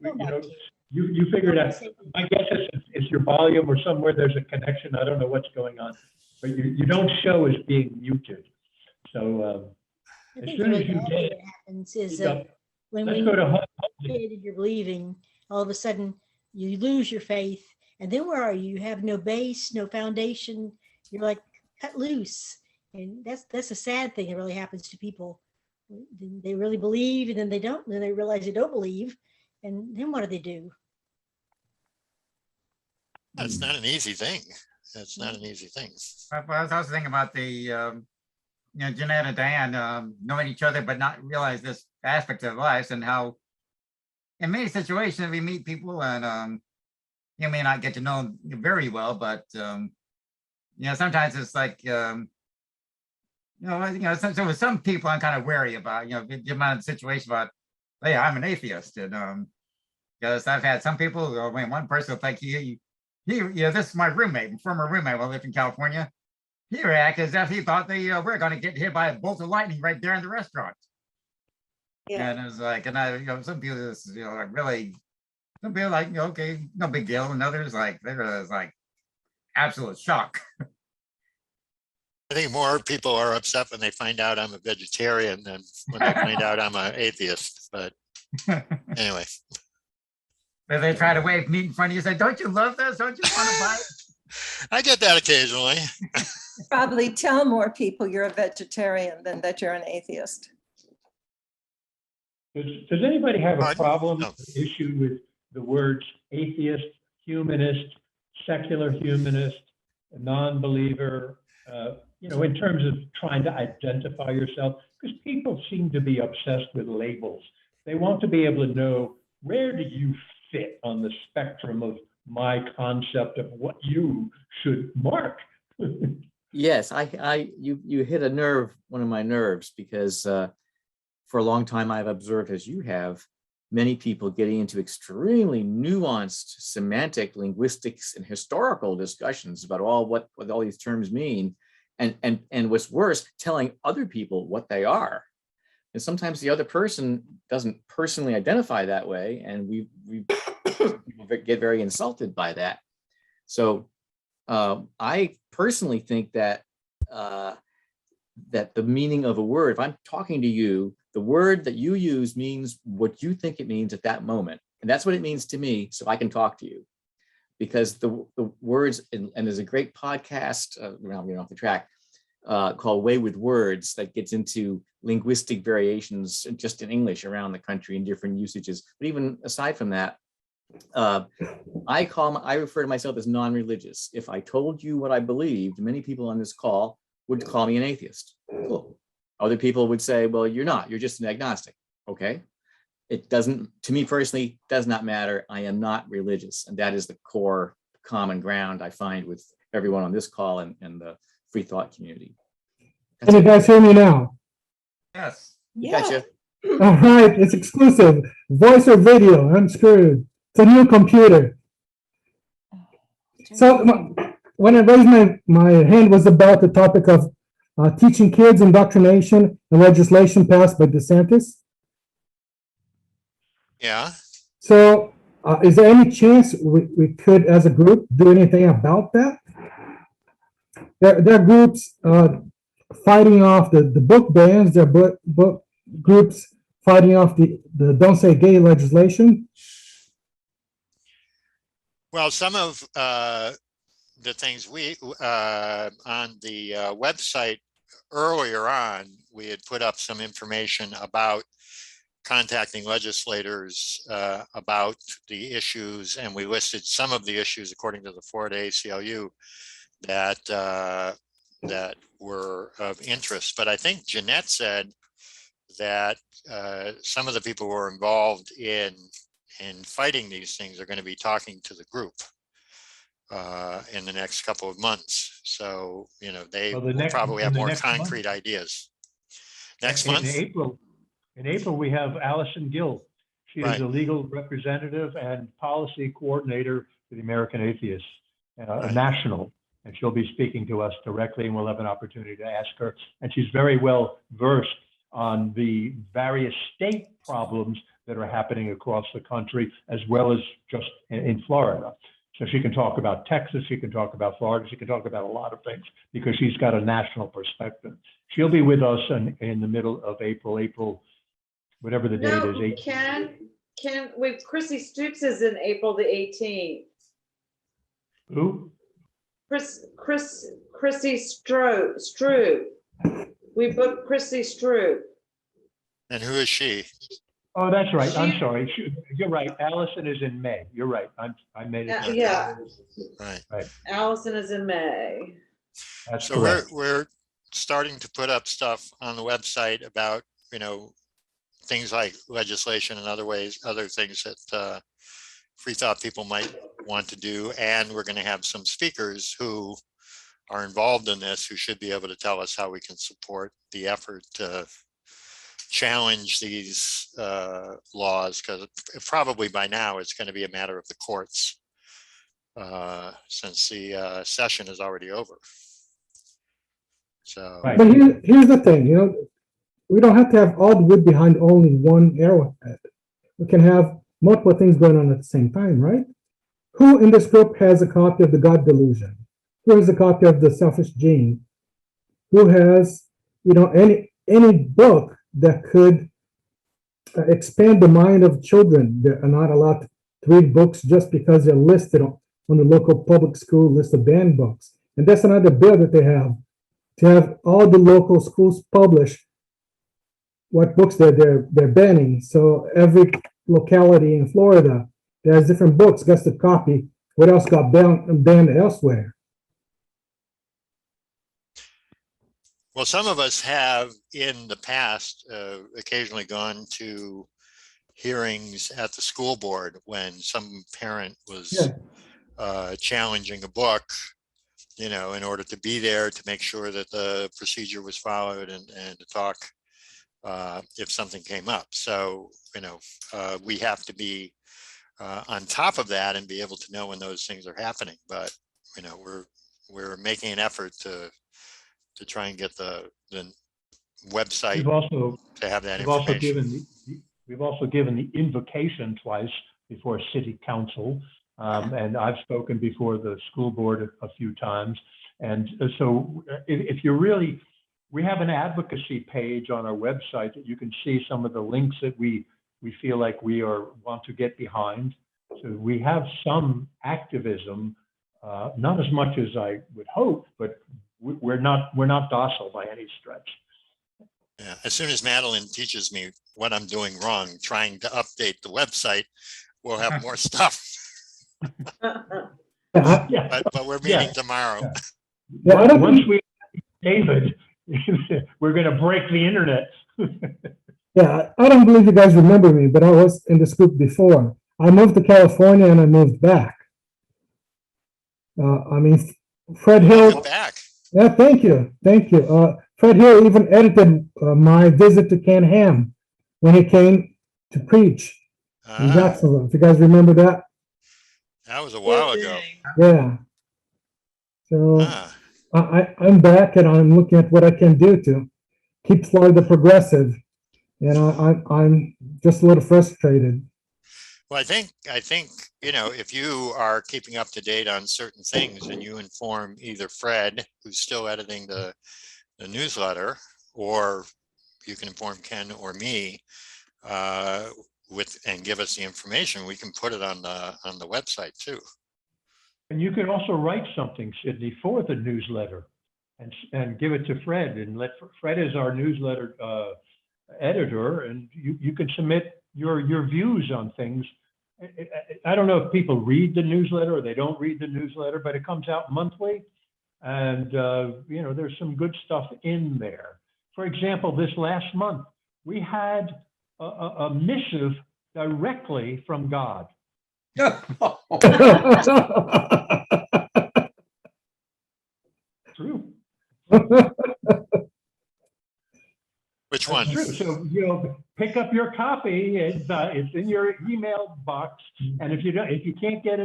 You figured out. My guess is it's your volume or somewhere there's a connection. I don't know what's going on, but you don't show as being muted. So as soon as you get it, happens is when let's go to you're believing, all of a sudden you lose your faith, and then where are you? You have no base, no foundation. You're like cut loose, and that's a sad thing that really happens to people. They really believe, and then they don't. And then they realize they don't believe, and then what do they do? That's not an easy thing. That's not an easy thing. I was also thinking about the, Jeanette and Diane knowing each other, but not realize this aspect of lives, and how in many situations we meet people and you may not get to know them very well, but sometimes it's like, so with some people I'm kind of wary about, the amount of situation about, hey, I'm an atheist. And because I've had some people, one person will think this is my roommate, former roommate when I lived in California. He reacted as if he thought they were going to get hit by a bolt of lightning right there in the restaurant. Yeah. And it was like, some people just, really, some people like, okay, no big deal. And others they're like absolute shock. I think more people are upset when they find out I'm a vegetarian than when they find out I'm an atheist. But anyway. But they try to wave meat in front of you and say, don't you love this? Don't you want to buy it? I get that occasionally. probably tell more people you're a vegetarian than that you're an atheist. Does anybody have a Pardon? problem, No. issue with the words atheist, humanist, secular humanist, non-believer, in terms of trying to identify yourself? Because people seem to be obsessed with labels. They want to be able to know, where do you fit on the spectrum of my concept of what you should mark? Yes, you hit a nerve, one of my nerves, because for a long time I've observed, as you have, many people getting into extremely nuanced semantic, linguistics, and historical discussions about what all these terms mean, and what's worse, telling other people what they are. And sometimes the other person doesn't personally identify that way, and we people get very insulted by that. So I personally think that that the meaning of a word, if I'm talking to you, the word that you use means what you think it means at that moment. And that's what it means to me, so I can talk to you. Because the words, and there's a great podcast, we're off the track, called Way with Words, that gets into linguistic variations just in English around the country and different usages. But even aside from that, I refer to myself as non-religious. If I told you what I believed, many people on this call would call me an atheist. Cool. Other people would say, well, you're not, you're just an agnostic. Okay. It doesn't, to me personally, does not matter. I am not religious. And that is the core common ground I find with everyone on this call and the free thought community. Can you guys hear me now? Yes. Gotcha. All right, it's exclusive. Voice or video, I'm screwed. It's a new computer. So when I raised my hand was about the topic of teaching kids indoctrination and legislation passed by DeSantis. Yeah. So is there any chance we could, as a group, do anything about that? There are groups fighting off the book bans. There are book groups fighting off the Don't Say Gay legislation. Well, some of the things we on the website earlier on, we had put up some information about contacting legislators about the issues, and we listed some of the issues according to the Florida ACLU that were of interest. But I think Jeanette said that some of the people who are involved in fighting these things are going to be talking to the group in the next couple of months. So, they will probably have more concrete ideas. Next month? In April, we have Allison Gill. She is Right. a legal representative and policy coordinator for the American Atheists, Right. national. And she'll be speaking to us directly, and we'll have an opportunity to ask her. And she's very well versed on the various state problems that are happening across the country, as well as just in Florida. So she can talk about Texas, she can talk about Florida, she can talk about a lot of things because she's got a national perspective. She'll be with us in the middle of April, whatever the date No, is. Chrissy Stoops is in April the 18th. Who? Chrissy Stroop. We booked Chrissy Stroop. And who is she? Oh, that's right. I'm sorry. You're right. Allison is in May. You're right. I made it. Yeah. Right. Allison is in May. That's So correct. we're starting to put up stuff on the website about, things like legislation and other things that free thought people might want to do. And we're going to have some speakers who are involved in this, who should be able to tell us how we can support the effort to challenge these laws, because probably by now it's going to be a matter of the courts since the session is already over. So, Right. But here's the thing, we don't have to have all the wood behind only one arrowhead. We can have multiple things going on at the same time, right? Who in this group has a copy of The God Delusion? Who has a copy of The Selfish Gene? Who has, any book that could expand the mind of children that are not allowed to read books just because they're listed on the local public school list of banned books? And that's another bill that they have to have all the local schools publish what books they're banning. So every locality in Florida that has different books gets to copy what else got banned elsewhere. Well, some of us have in the past occasionally gone to hearings at the school board when some parent was challenging a book, you know, in order to be there to make sure that the procedure was followed and to talk if something came up. So, you know, we have to be on top of that and be able to know when those things are happening. But, you know, we're making an effort to try and get the website to have that information. We've also given the invocation twice before city council. And I've spoken before the school board a few times. And so if you're really, we have an advocacy page on our website that you can see some of the links that we feel like we want to get behind. So we have some activism, not as much as I would hope, but we're not docile by any stretch. Yeah, as soon as Madeline teaches me what I'm doing wrong, trying to update the website, we'll have more stuff. But we're meeting tomorrow. Once we David, we're going to break the internet. Yeah, I don't believe you guys remember me, but I was in this group before. I moved to California and I moved back. I mean, Fred Hill. Welcome back. Yeah, thank you. Fred Hill even edited my visit to Ken Ham when he came to preach in Jacksonville. If you guys remember that. That was a while ago. Yeah. So I'm back and I'm looking at what I can do to keep Florida progressive. And I'm just a little frustrated. Well, I think, you know, if you are keeping up to date on certain things and you inform either Fred, who's still editing the newsletter, or you can inform Ken or me and give us the information, we can put it on the website too. And you can also write something, Sydney, for the newsletter and give it to Fred, and Fred is our newsletter editor, and you can submit your views on things. I don't know if people read the newsletter or they don't read the newsletter, but it comes out monthly, and you know, there's some good stuff in there. For example, this last month we had a missive directly from God. True. Which one? True. So, you know, pick up your copy. It's in your email box, and if you don't get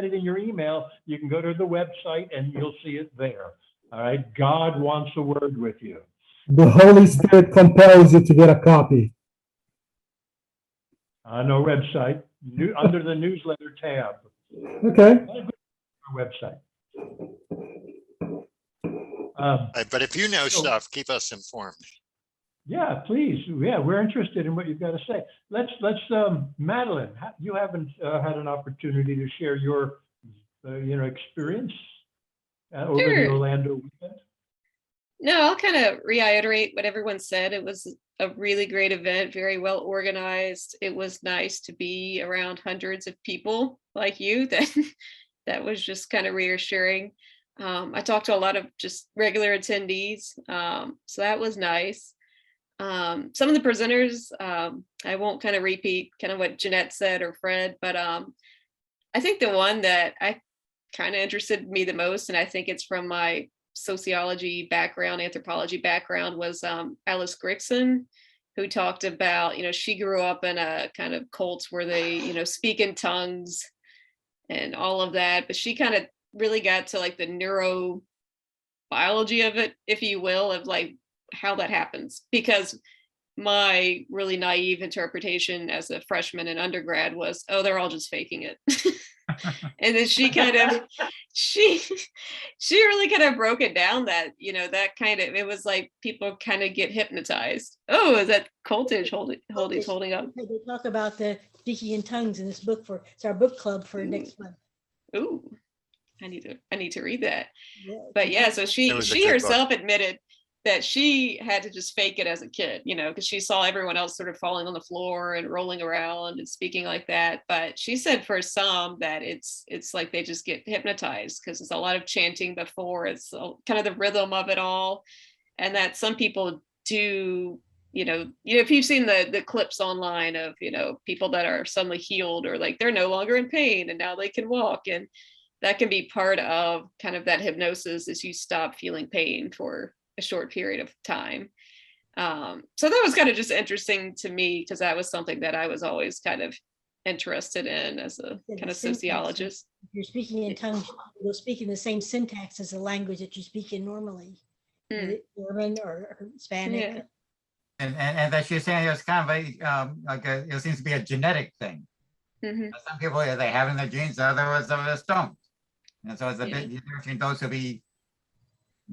it in your email, you can go to the website and you'll see it there. All right. God wants a word with you. The Holy Spirit compels you to get a copy. On our website, under the newsletter tab. Okay. Our website. But if you know stuff, keep us informed. Yeah, please. Yeah, we're interested in what you've got to say. Let's Madeline, you haven't had an opportunity to share your, experience over the Orlando weekend. No, I'll kind of reiterate what everyone said. It was a really great event, very well organized. It was nice to be around hundreds of people like you. That was just kind of reassuring. I talked to a lot of just regular attendees, so that was nice. Some of the presenters, I won't kind of repeat kind of what Jeanette said or Fred, but I think the one that I kind of interested me the most, and I think it's from my sociology background, anthropology background, was Alice Grixon, who talked about, she grew up in a kind of cults where they, speak in tongues and all of that, but she kind of really got to like the neurobiology of it, if you will, of like how that happens. Because my really naive interpretation as a freshman in undergrad was, oh, they're all just faking it. And then she kind of, she really kind of broke it down that, that kind of, it was like people kind of get hypnotized. Oh, is that cultish holding up? They talk about the speaking in tongues in this book it's our book club for next month. Ooh. I need to read that. Yeah. But yeah, so It she was a good book. herself admitted that she had to just fake it as a kid, you know, because she saw everyone else sort of falling on the floor and rolling around and speaking like that. But she said for some that it's like they just get hypnotized because it's a lot of chanting before, it's kind of the rhythm of it all, and that some people do, if you've seen the clips online of, people that are suddenly healed or like they're no longer in pain and now they can walk, and that can be part of kind of that hypnosis is you stop feeling pain for a short period of time. So that was kind of just interesting to me because that was something that I was always kind of interested in as a kind of sociologist. If you're speaking in tongues, you'll speak in the same syntax as the language that you speak in normally, German or Hispanic. Yeah. And that she's saying it's kind of it seems to be a genetic thing. Some people, they have in their genes, others don't. And so it's a bit different between those who be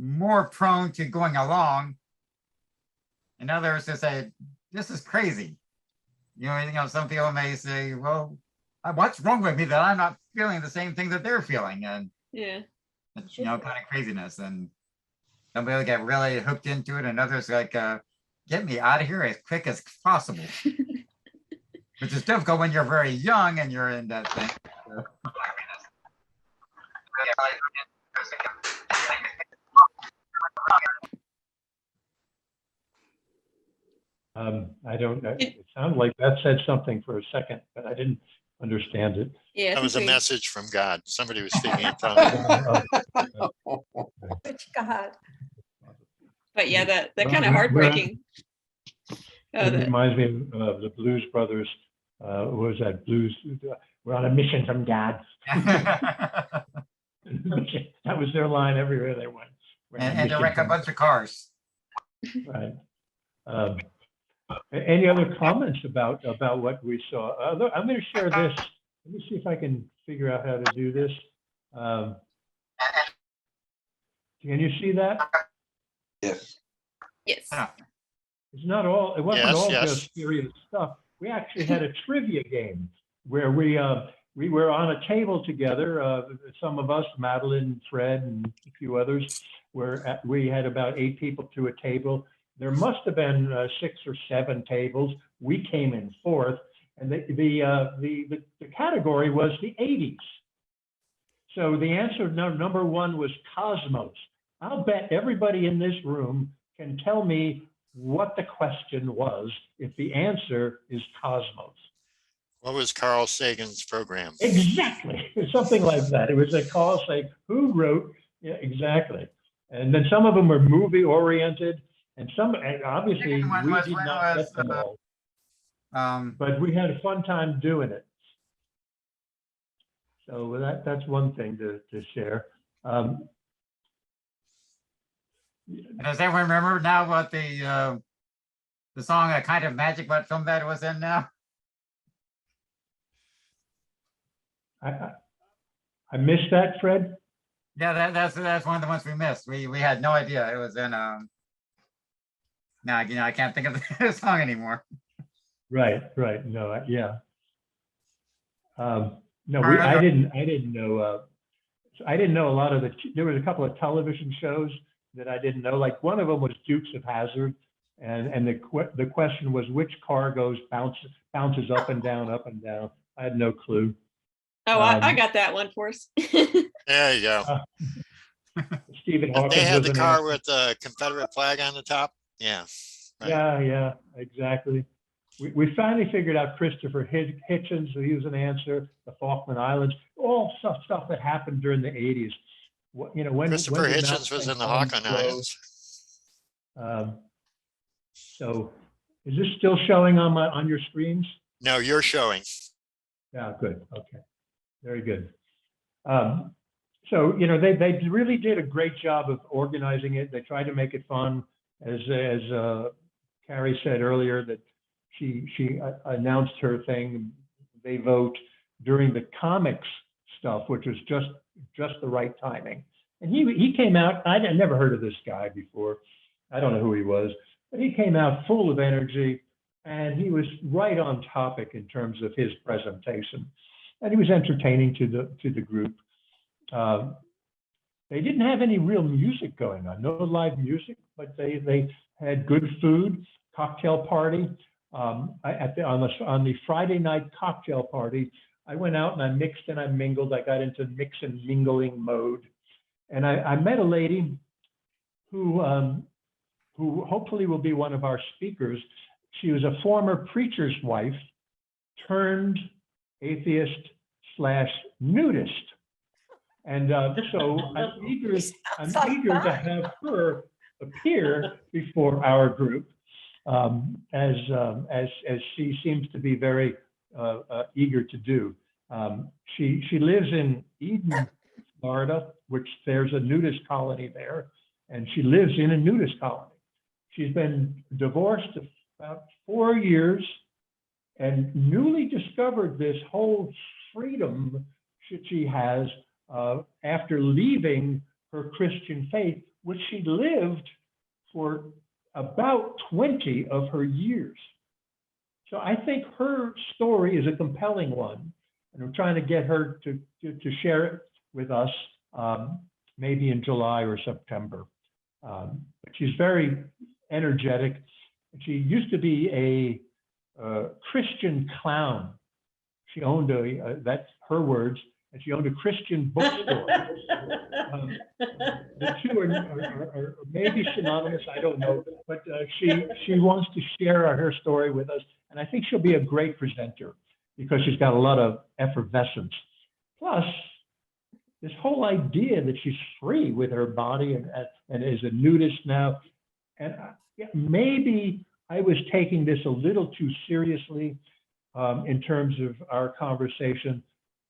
more prone to going along and others to say, this is crazy. Some people may say, well, what's wrong with me that I'm not feeling the same thing that they're feeling? And it's, kind of craziness. And some people get really hooked into it and others like, get me out of here as quick as possible. Which is difficult when you're very young and you're in that thing. I don't know. It sounded like that said something for a second, but I didn't understand it. Yeah, That was a message from God. Somebody was speaking in tongues. Which God? But yeah, that kind of heartbreaking. It reminds me of the Blues Brothers. What was that? Blues? We're on a mission from God. That was their line everywhere they went. And to wreck a bunch of cars. Right. Any other comments about what we saw? I'm going to share this. Let me see if I can figure out how to do this. Can you see that? Yes. Yes. It's not all. It wasn't all Yes. just serious stuff. We actually had a trivia game where we were on a table together. Some of us, Madeline, Fred, and a few others, we had about 8 people to a table. There must have been 6 or 7 tables. We came in 4th, and the category was the 80s. So the answer number 1 was cosmos. I'll bet everybody in this room can tell me what the question was if the answer is cosmos. What was Carl Sagan's program? Exactly, something like that. It was a call saying who wrote, exactly. And then some of them were movie oriented. And obviously we did not get them all, but we had a fun time doing it. So that's one thing to share. Does everyone remember now what the song "A Kind of Magic"? What film that was in now? I missed that, Fred. Yeah, that's one of the ones we missed. We had no idea it was in. Now I can't think of the song anymore. Right. No, yeah. No, I didn't know. I didn't know a lot of there was a couple of television shows that I didn't know. Like one of them was Dukes of Hazzard, and the question was which car bounces up and down, up and down. I had no clue. Oh, I got that one for us. There you go. Stephen Hawking. They had the car with the Confederate flag on the top. Yeah. Right. Yeah, exactly. We finally figured out Christopher Hitchens, so he was an answer. The Falkland Islands, all stuff that happened during the 80s. When Christopher Hitchens was in the Falkland Islands. So, is this still showing on your screens? No, you're showing. Yeah, good. Okay, very good. So they really did a great job of organizing it. They tried to make it fun, as Carrie said earlier that she announced her thing. They vote during the comics stuff, which was just the right timing. And he came out. I'd never heard of this guy before. I don't know who he was, but he came out full of energy, and he was right on topic in terms of his presentation, and he was entertaining to the group. they didn't have any real music going on, no live music, but they had good food, cocktail party. On the Friday night cocktail party, I went out and I mixed and I mingled. I got into mix and mingling mode. And I met a lady who hopefully will be one of our speakers. She was a former preacher's wife turned atheist / nudist. And so I'm eager to have her appear before our group, as she seems to be very eager to do. She lives in Eden, Florida, which there's a nudist colony there, and she lives in a nudist colony. She's been divorced about 4 years and newly discovered this whole freedom that she has after leaving her Christian faith, which she lived for about 20 of her years. So I think her story is a compelling one, and we're trying to get her to share it with us, maybe in July or September. But she's very energetic. She used to be a Christian clown. She owned that's her words, and she owned a Christian bookstore. The two are maybe synonymous, I don't know, but she wants to share her story with us, and I think she'll be a great presenter because she's got a lot of effervescence. Plus, this whole idea that she's free with her body and is a nudist now, and maybe I was taking this a little too seriously in terms of our conversation,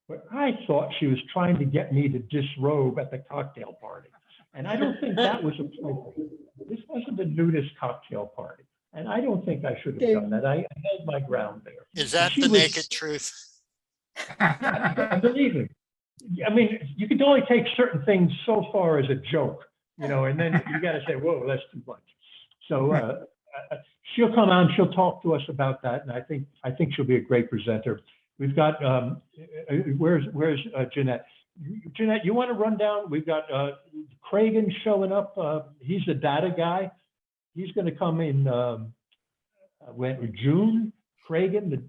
but I thought she was trying to get me to disrobe at the cocktail party. And I don't think that was appropriate. This wasn't a nudist cocktail party. And I don't think I should have done that. I held my ground there. Is that the naked truth? Believe me. I mean, you can only take certain things so far as a joke, and then you got to say, whoa, that's too much. So she'll come on, she'll talk to us about that. And I think she'll be a great presenter. We've got, where's Jeanette? Jeanette, you want to run down? We've got Cragen showing up. He's the data guy. He's going to come in June. Cragen,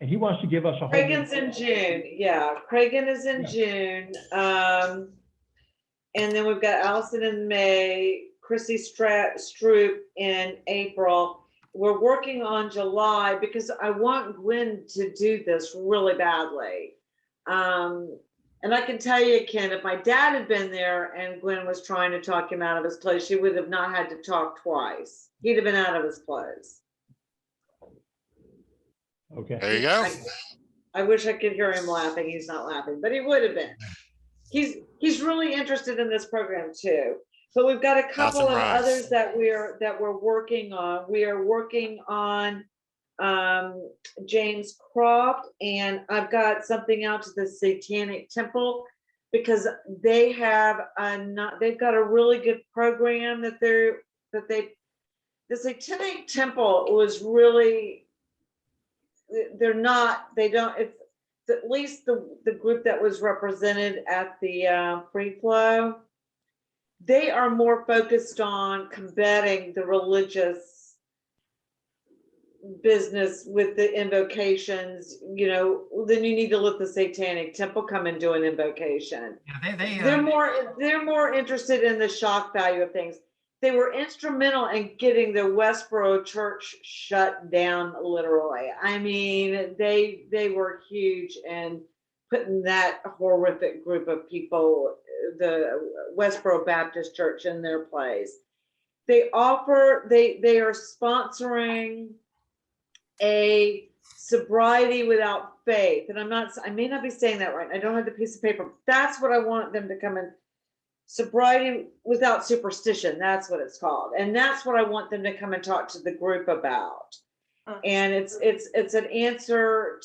and he wants to give us a whole. Cragen's in June. Yeah, Cragen is in June. And then we've got Allison in May, Chrissy Stroop in April. We're working on July because I want Gwen to do this really badly. And I can tell you, Ken, if my dad had been there and Gwen was trying to talk him out of his clothes, she would have not had to talk twice. He'd have been out of his clothes. Okay. There you go. I wish I could hear him laughing. He's not laughing, but he would have been. He's really interested in this program too. But we've got a couple of others that we're working on. We are working on James Croft, and I've got something out to the Satanic Temple because they've got a really good program the Satanic Temple was really, it's at least the group that was represented at the Freeflo, they are more focused on combating the religious business with the invocations. Then you need to let the Satanic Temple come and do an invocation. Yeah, they're more interested in the shock value of things. They were instrumental in getting the Westboro church shut down, literally. I mean, they were huge in putting that horrific group of people, the Westboro Baptist Church, in their place. They are sponsoring a sobriety without faith. And I may not be saying that right. I don't have the piece of paper. That's what I want them to come in. Sobriety without superstition, that's what it's called, and that's what I want them to come and talk to the group about. And it's an answer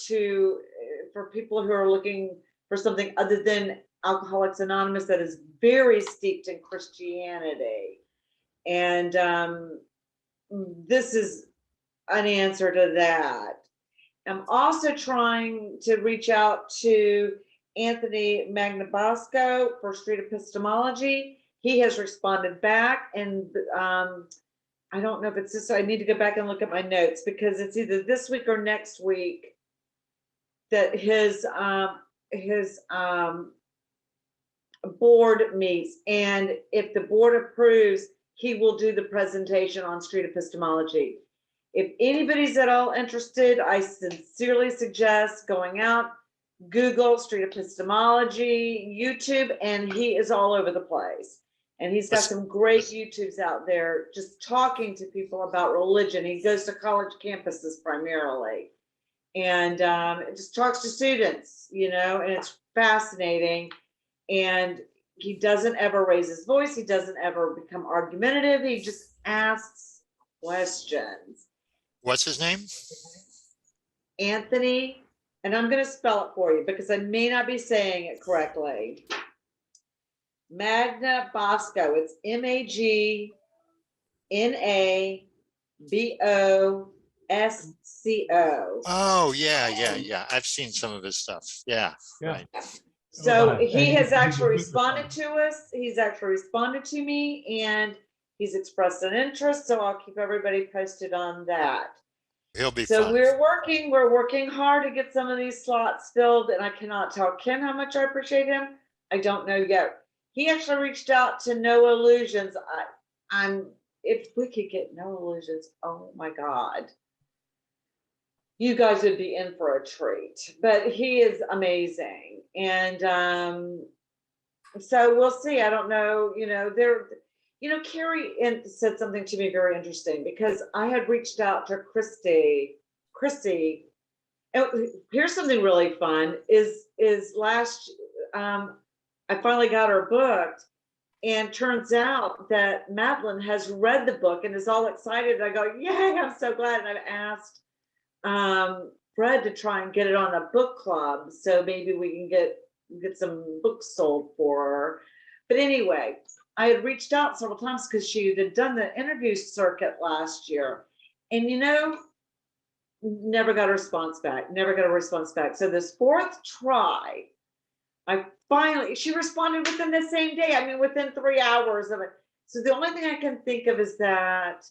for people who are looking for something other than Alcoholics Anonymous that is very steeped in Christianity, and this is an answer to that. I'm also trying to reach out to Anthony Magnabosco for street epistemology. He has responded back, and I don't know if it's this. I need to go back and look at my notes because it's either this week or next week that his board meets, and if the board approves, he will do the presentation on street epistemology. If anybody's at all interested, I sincerely suggest going out, Google street epistemology, YouTube, and he is all over the place. And he's got some great YouTubes out there just talking to people about religion. He goes to college campuses primarily and just talks to students, you know, and it's fascinating. And he doesn't ever raise his voice. He doesn't ever become argumentative. He just asks questions. What's his name? Anthony, and I'm going to spell it for you because I may not be saying it correctly. Magnabosco. It's Magnabosco. Oh, yeah. I've seen some of his stuff. Yeah. Yeah. Right. So he has actually responded to us. He's actually responded to me, and he's expressed an interest. So I'll keep everybody posted on that. He'll be So fun. we're working hard to get some of these slots filled, and I cannot tell Ken how much I appreciate him. I don't know yet. He actually reached out to No Illusions. If we could get No Illusions, oh my God. You guys would be in for a treat, but he is amazing. And so we'll see. I don't know, Carrie said something to me very interesting because I had reached out to Christy. And here's something really fun is I finally got her booked, and turns out that Madeline has read the book and is all excited. I go, yay, I'm so glad. And I've asked Fred to try and get it on a book club, so maybe we can get some books sold for her. But anyway, I had reached out several times because she had done the interview circuit last year, and never got a response back. So this fourth try, she responded within the same day. I mean, within 3 hours of it. So the only thing I can think of is that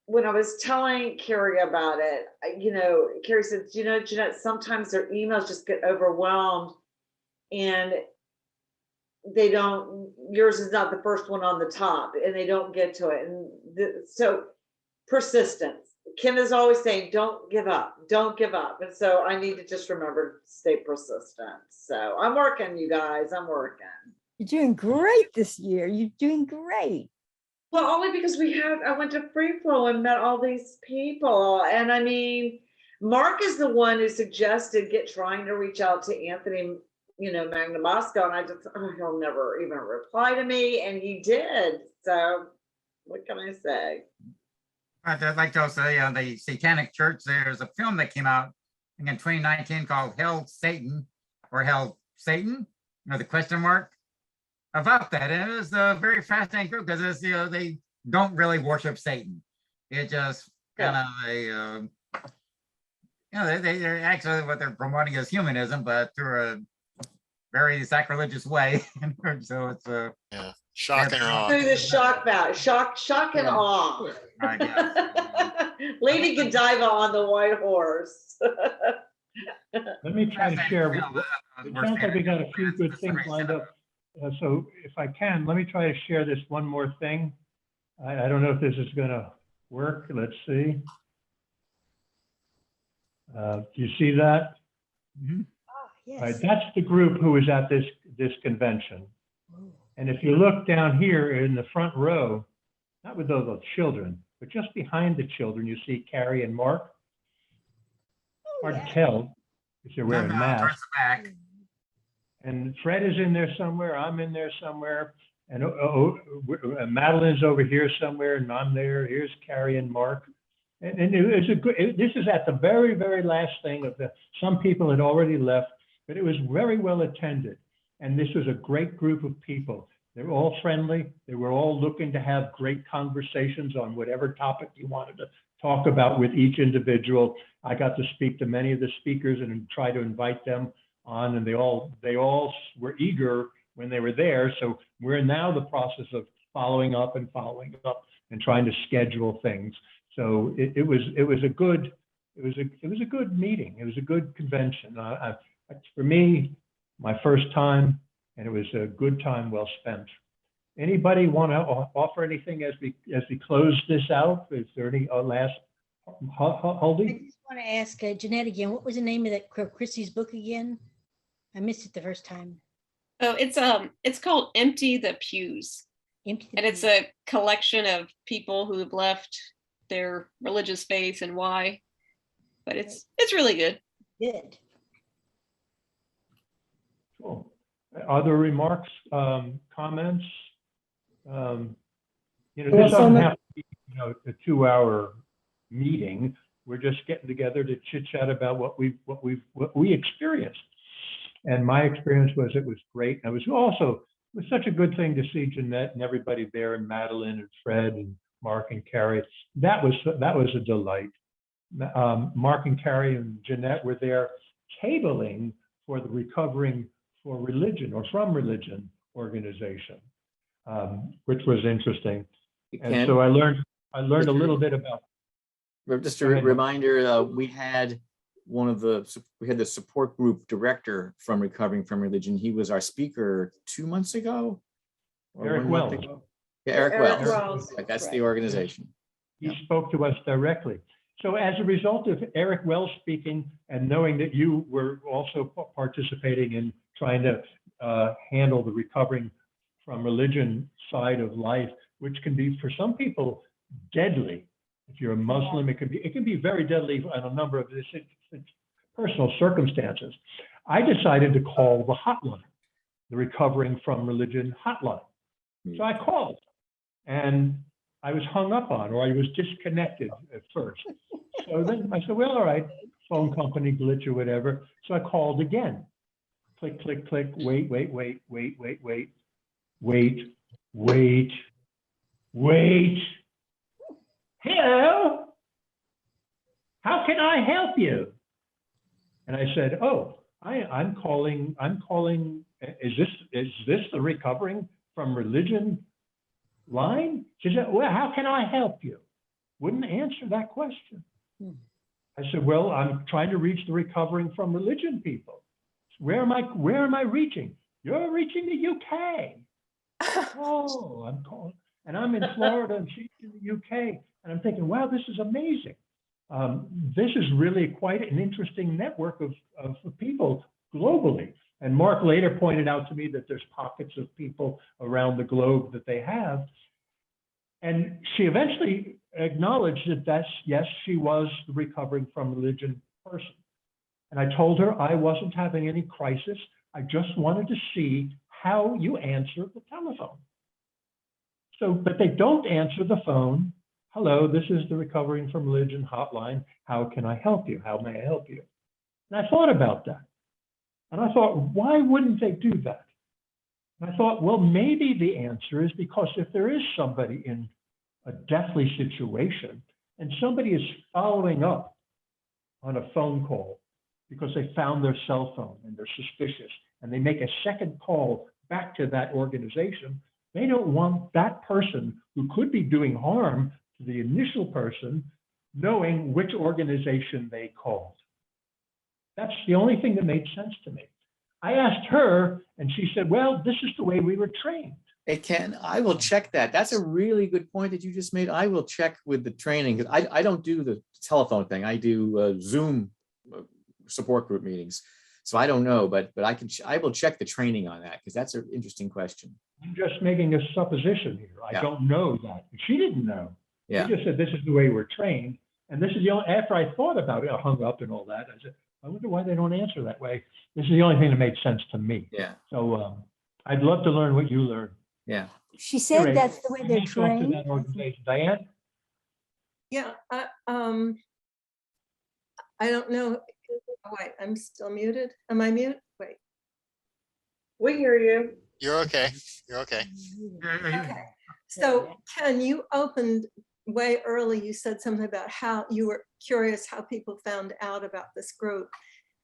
when I was telling Carrie about it, Carrie said, Jeanette, sometimes their emails just get overwhelmed and yours is not the first one on the top and they don't get to it. And so persistence. Kim is always saying, don't give up. And so I need to just remember to stay persistent. So I'm working, you guys, I'm working. You're doing great this year. You're doing great. Well, only because I went to Freeflo and met all these people. And I mean, Mark is the one who suggested trying to reach out to Anthony, Magnabosco. And I just, he'll never even reply to me. And he did. So what can I say? I'd like to also say on the Satanic Church, there's a film that came out in 2019 called Hell Satan or Hell Satan, the question mark about that. And it was a very fascinating group because they don't really worship Satan. It just kind of they're actually what they're promoting is humanism, but through a very sacrilegious way. So it's shock and awe. Through the shock and awe. Lady Godiva on the white horse. Let me try to share. It sounds like we got a few good things lined up. So if I can, let me try to share this one more thing. I don't know if this is going to work. Let's see. Do you see that? Mm-hmm. Yes. All right, that's the group who was at this convention. And if you look down here in the front row, not with those children, but just behind the children, you see Carrie and Mark. Hard to tell if they're wearing masks. And Fred is in there somewhere. I'm in there somewhere. And Madeline's over here somewhere, and I'm there. Here's Carrie and Mark. And this is at the very, very last thing some people had already left, but it was very well attended. And this was a great group of people. They were all friendly. They were all looking to have great conversations on whatever topic you wanted to talk about with each individual. I got to speak to many of the speakers and try to invite them on, and they all were eager when they were there. So we're now in the process of following up and trying to schedule things. So it was a good meeting. It was a good convention. For me, my first time, and it was a good time well spent. Anybody want to offer anything as we close this out? Is there any last? I Holdy? just want to ask Jeanette again, what was the name of that Christie's book again? I missed it the first time. Oh, it's called Empty the Pews. Empty the And it's Pews. a collection of people who have left their religious faith and why. But it's really good. Good. Cool. Other remarks, comments? This doesn't have to be, a 2-hour meeting. We're just getting together to chit chat about what we experienced. And my experience was it was great. And it was such a good thing to see Jeanette and everybody there, and Madeline and Fred and Mark and Carrie. That was a delight. Mark and Carrie and Jeanette were there tabling for the Recovering for Religion or From Religion organization, which was interesting. And so I learned a little bit about. Just a reminder, we had the support group director from Recovering from Religion. He was our speaker 2 months ago. Eric Wells. Yeah, Eric Wells. Wells. That's the organization. He spoke to us directly. So as a result of Eric Wells speaking and knowing that you were also participating in trying to handle the recovering from religion side of life, which can be for some people deadly. If you're a Muslim, it can be very deadly on a number of personal circumstances. I decided to call the hotline, the Recovering from Religion hotline. So I called, and I was hung up on, or I was disconnected at first. So then I said, well, all right, phone company glitch or whatever. So I called again. Click, click, click, wait. Hello, how can I help you? And I said, oh, I'm calling, is this the Recovering from Religion line? She said, well, how can I help you? Wouldn't answer that question. I said, well, I'm trying to reach the Recovering from Religion people. Where am I reaching? You're reaching the UK. Oh, I'm calling, and I'm in Florida and she's in the UK. And I'm thinking, wow, this is amazing. This is really quite an interesting network of people globally. And Mark later pointed out to me that there's pockets of people around the globe that they have. And she eventually acknowledged that yes, she was the Recovering from Religion person. And I told her I wasn't having any crisis. I just wanted to see how you answer the telephone. So, but they don't answer the phone. Hello, this is the Recovering from Religion hotline. How can I help you? How may I help you? And I thought about that. And I thought, why wouldn't they do that? And I thought, well, maybe the answer is because if there is somebody in a deathly situation and somebody is following up on a phone call because they found their cell phone and they're suspicious and they make a second call back to that organization, they don't want that person who could be doing harm to the initial person knowing which organization they called. That's the only thing that made sense to me. I asked her and she said, well, this is the way we were trained. Hey, Ken, I will check that. That's a really good point that you just made. I will check with the training, because I don't do the telephone thing. I do Zoom support group meetings. So I don't know, but I will check the training on that, because that's an interesting question. I'm just making a supposition here. I don't know that. She didn't know. Yeah. She just said, this is the way we're trained. And this is the only, after I thought about it, I hung up and all that. I said, I wonder why they don't answer that way. This is the only thing that made sense to me. Yeah. So I'd love to learn what you learned. Yeah. She said that's the way they're Hats off to trained. that organization. Diane? Yeah, I don't know. Oh, wait, I'm still muted. Am I mute? Wait. We hear you. You're okay. You're okay. Okay. So Ken, you opened way early. You said something about how you were curious how people found out about this group.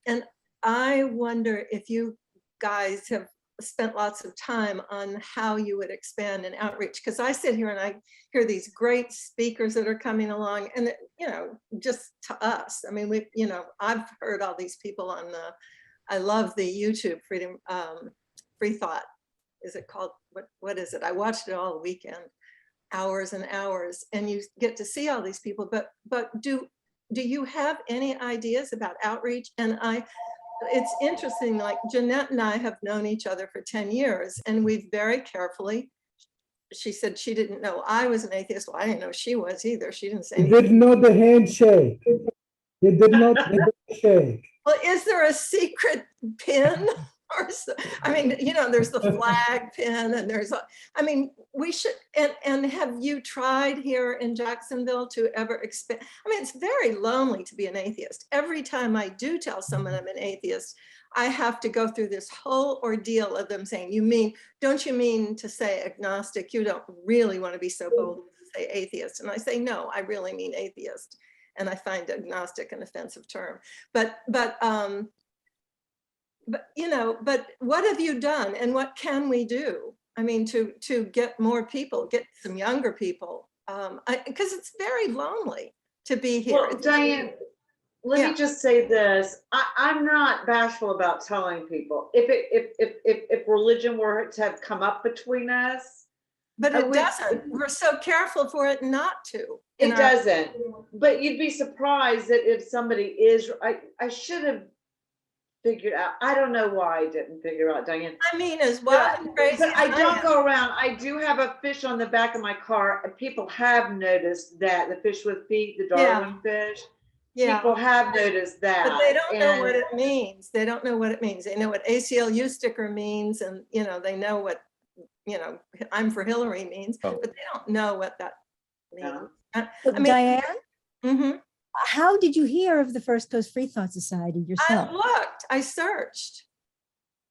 And I wonder if you guys have spent lots of time on how you would expand and outreach, because I sit here and I hear these great speakers that are coming along, and you know, just to us, I mean, we, you know, I've heard all these people on the, I love the YouTube Freethought. Is it called, what is it? I watched it all weekend, hours and hours, and you get to see all these people, but do you have any ideas about outreach? And it's interesting, like Jeanette and I have known each other for 10 years, and we've very carefully, she said she didn't know I was an atheist. Well, I didn't know she was either. She didn't say You anything. didn't know the handshake. You did not the handshake. Well, is there a secret pin? I mean, you know, there's the flag pin, and there's, I mean, we should, and have you tried here in Jacksonville to ever expand? I mean, it's very lonely to be an atheist. Every time I do tell someone I'm an atheist, I have to go through this whole ordeal of them saying, don't you mean to say agnostic? You don't really want to be so bold to say atheist. And I say, no, I really mean atheist. And I find agnostic an offensive term. But you know, but what have you done, and what can we do? I mean, to get more people, get some younger people, because it's very lonely to be here. Well, Diane, let me just say this. I'm not bashful about telling people if religion were to have come up between us. But it doesn't. We're so careful for it not to. It doesn't. But you'd be surprised that if somebody is, I should have figured out. I don't know why I didn't figure out, Diane. I mean, as well, but I don't go around. I do have a fish on the back of my car. People have noticed that, the fish with feet, the Darwin fish. Yeah. People have noticed that. But they don't know what it means. They don't know what it means. They know what ACLU sticker means, and you know, they know what, you know, I'm for Hillary means, but they don't know what that means. I mean, Diane, mm-hmm. How did you hear of the First Coast Freethought Society yourself? I looked, I searched.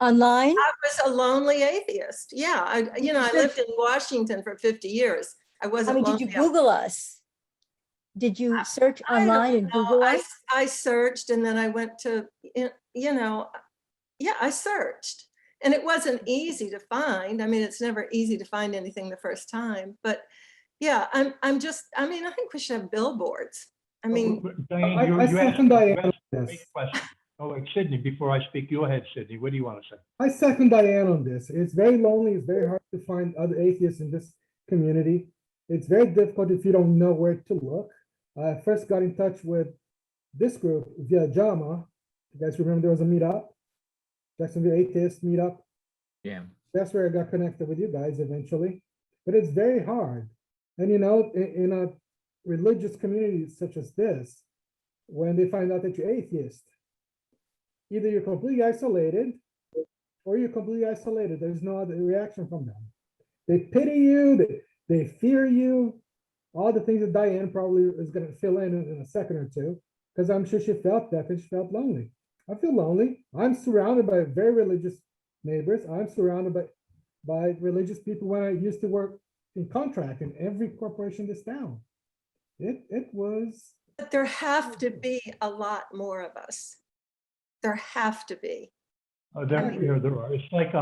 Online? I was a lonely atheist. Yeah, I lived in Washington for 50 years. I wasn't lonely. Did you Google us? Did you search online and Google us? I searched, and then I went to, you know, yeah, I searched. And it wasn't easy to find. I mean, it's never easy to find anything the first time. But yeah, I'm just, I mean, I think we should have billboards. I mean, Diane, I second Diane on this. question. Oh, wait, Sydney, before I speak, go ahead, Sydney. What do you want to say? I second Diane on this. It's very lonely. It's very hard to find other atheists in this community. It's very difficult if you don't know where to look. I first got in touch with this group via JAMA. You guys remember there was a meetup, Jacksonville Atheist meetup? Yeah. That's where I got connected with you guys eventually. But it's very hard. And you know, in a religious community such as this, when they find out that you're atheist, either you're completely isolated or you're completely isolated. There's no other reaction from them. They pity you, they fear you, all the things that Diane probably is going to fill in a second or two, because I'm sure she felt that, because she felt lonely. I feel lonely. I'm surrounded by very religious neighbors. I'm surrounded by religious people when I used to work in contract in every corporation in this town. It was. But there have to be a lot more of us. There have to be. There are. It's like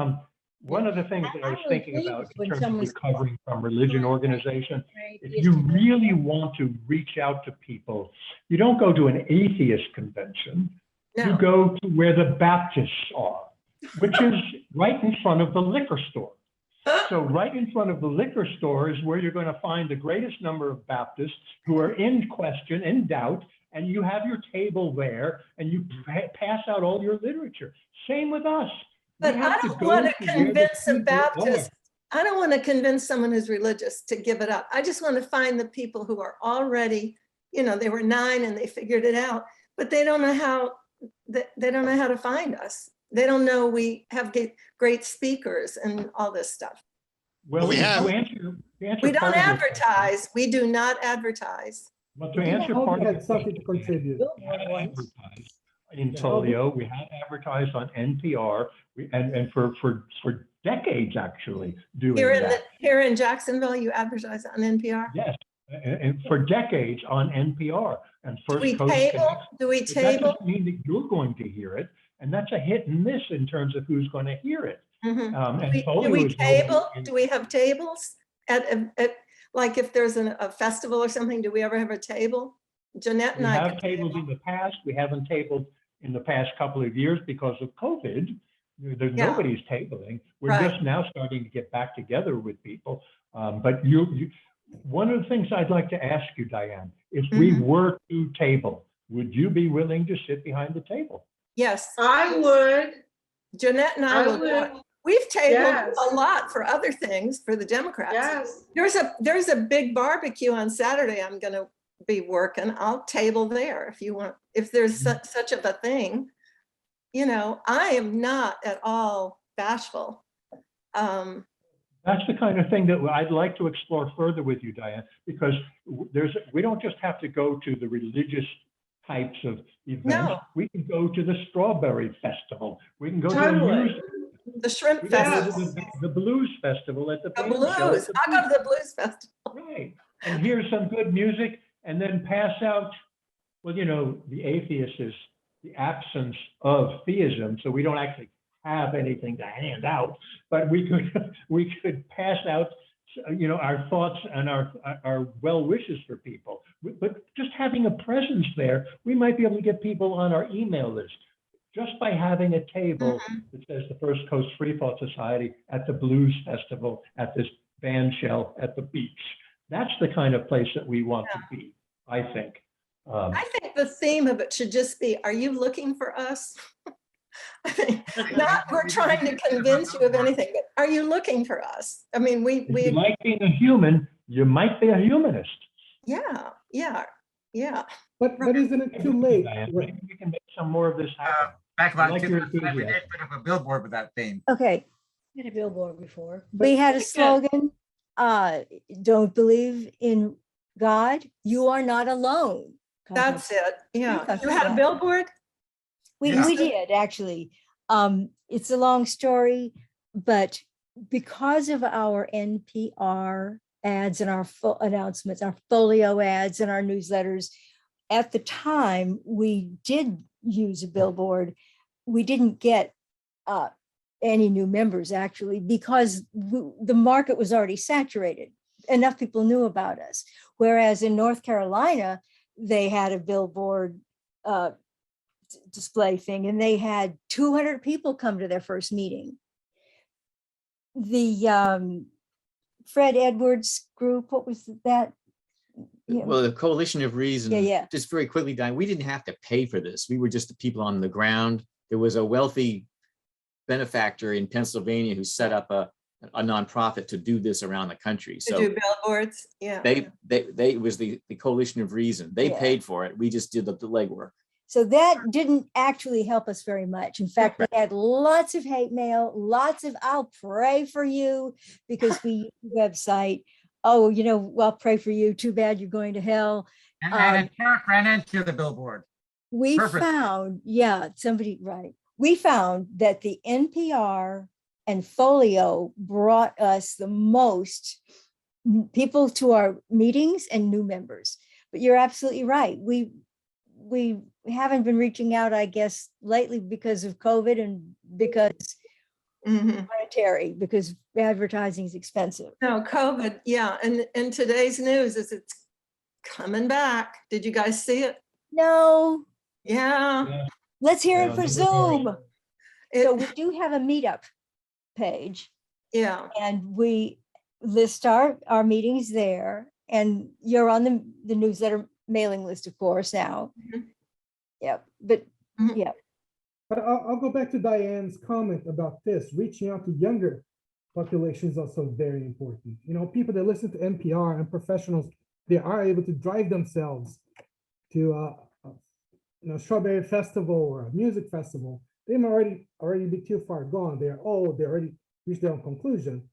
one of the things that I was thinking about in terms of recovering from religion organization, if you really want to reach out to people, you don't go to an atheist convention. No. You go to where the Baptists are, which is right in front of the liquor store. So right in front of the liquor store is where you're going to find the greatest number of Baptists who are in question, in doubt, and you have your table there and you pass out all your literature. Same with us. But I don't want to convince a Baptist. I don't want to convince someone who's religious to give it up. I just want to find the people who are already, you know, they were 9 and they figured it out, but they don't know how, they don't know how to find us. They don't know we have great speakers and all this stuff. Well, we have. We don't advertise. We do not advertise. But to answer part of something to contribute. In Folio, we had advertised on NPR, and for decades actually doing that. Here in Jacksonville, you advertise on NPR? Yes, and for decades on NPR. And First Coast Do we table? It doesn't mean that you're going to hear it. And that's a hit and miss in terms of who's going to hear it. Mhm. And Do folio we is table? in- Do we have tables at like if there's a festival or something, do we ever have a table? Jeanette We and I. have could tabled in the past. We haven't tabled in the past couple of years because of COVID. There's Yeah. nobody's tabling. We're Right. just now starting to get back together with people. But one of the things I'd like to ask you, Diane, if we Mhm. were to table, would you be willing to sit behind the table? Yes, I would. Jeanette and I I will. would. We've tabled Yes. a lot for other things for the Democrats. Yes. There's a big barbecue on Saturday. I'm going to be working. I'll table there if you want. If there's such of a thing, you know, I am not at all bashful. That's the kind of thing that I'd like to explore further with you, Diane, because we don't just have to go to the religious types of events. No. We can go to the Strawberry Festival. We can go to Totally. a music. The shrimp We can go festival. to the Blues Festival at the The band show at blues. the I'll go to beach. the blues festival. Right, and hear some good music and then pass out, well, you know, the atheist is the absence of theism, so we don't actually have anything to hand out, but we could pass out, you know, our thoughts and our well wishes for people. But just having a presence there, we might be able to get people on our email list just by having a table that says the First Coast Freethought Society at the Blues Festival, at this band shell at the beach. That's the kind of place that we want to be, I think. I think the theme of it should just be, are you looking for us? I mean, not we're trying to convince you of anything, but are you looking for us? I mean, If you like being a human, you might be a humanist. yeah. But isn't it too late? Diane, maybe we can make some more of this happen. Back I about like your 2005, we did enthusiasm. put up a billboard with that theme. Okay, Had a billboard before. we had a slogan, don't believe in God, you are not alone. That's it. Yeah. Freethought You had a Society. billboard? We Yeah. did actually. It's a long story, but because of our NPR ads and our full announcements, our folio ads and our newsletters, at the time we did use a billboard. We didn't get any new members actually because the market was already saturated. Enough people knew about us. Whereas in North Carolina, they had a billboard display thing and they had 200 people come to their first meeting. The Fred Edwards group, what was that? Yeah. Well, the Coalition of Reason, Yeah. just very quickly, Diane, we didn't have to pay for this. We were just the people on the ground. There was a wealthy benefactor in Pennsylvania who set up a nonprofit to do this around the country. To So do billboards? Yeah. they it was the Coalition of Reason. They Yeah. paid for it. We just did the legwork. So that didn't actually help us very much. In fact, we had lots of hate mail, lots of I'll pray for you because we website. Oh, you know, well, pray for you. Too bad you're going to hell. And a truck ran into the billboard. We Perfect. found, right. We found that the NPR and Folio brought us the most people to our meetings and new members. But you're absolutely right. We haven't been reaching out, I guess, lately because of COVID and because monetary, because advertising is expensive. No, COVID, yeah. And today's news is it's coming back. Did you guys see it? No, Yeah. let's hear it Yeah, for no, Zoom. It- So we do have a meetup page yeah. and we list our meetings there. And you're on the newsletter mailing list, of course, now. Mhm. Yeah, but But I'll go back to Diane's comment about this. Reaching out to younger population is also very important. You know, people that listen to NPR and professionals, they are able to drive themselves to Strawberry Festival or a music festival. They might already be too far gone. They're old. They already reached their own conclusion.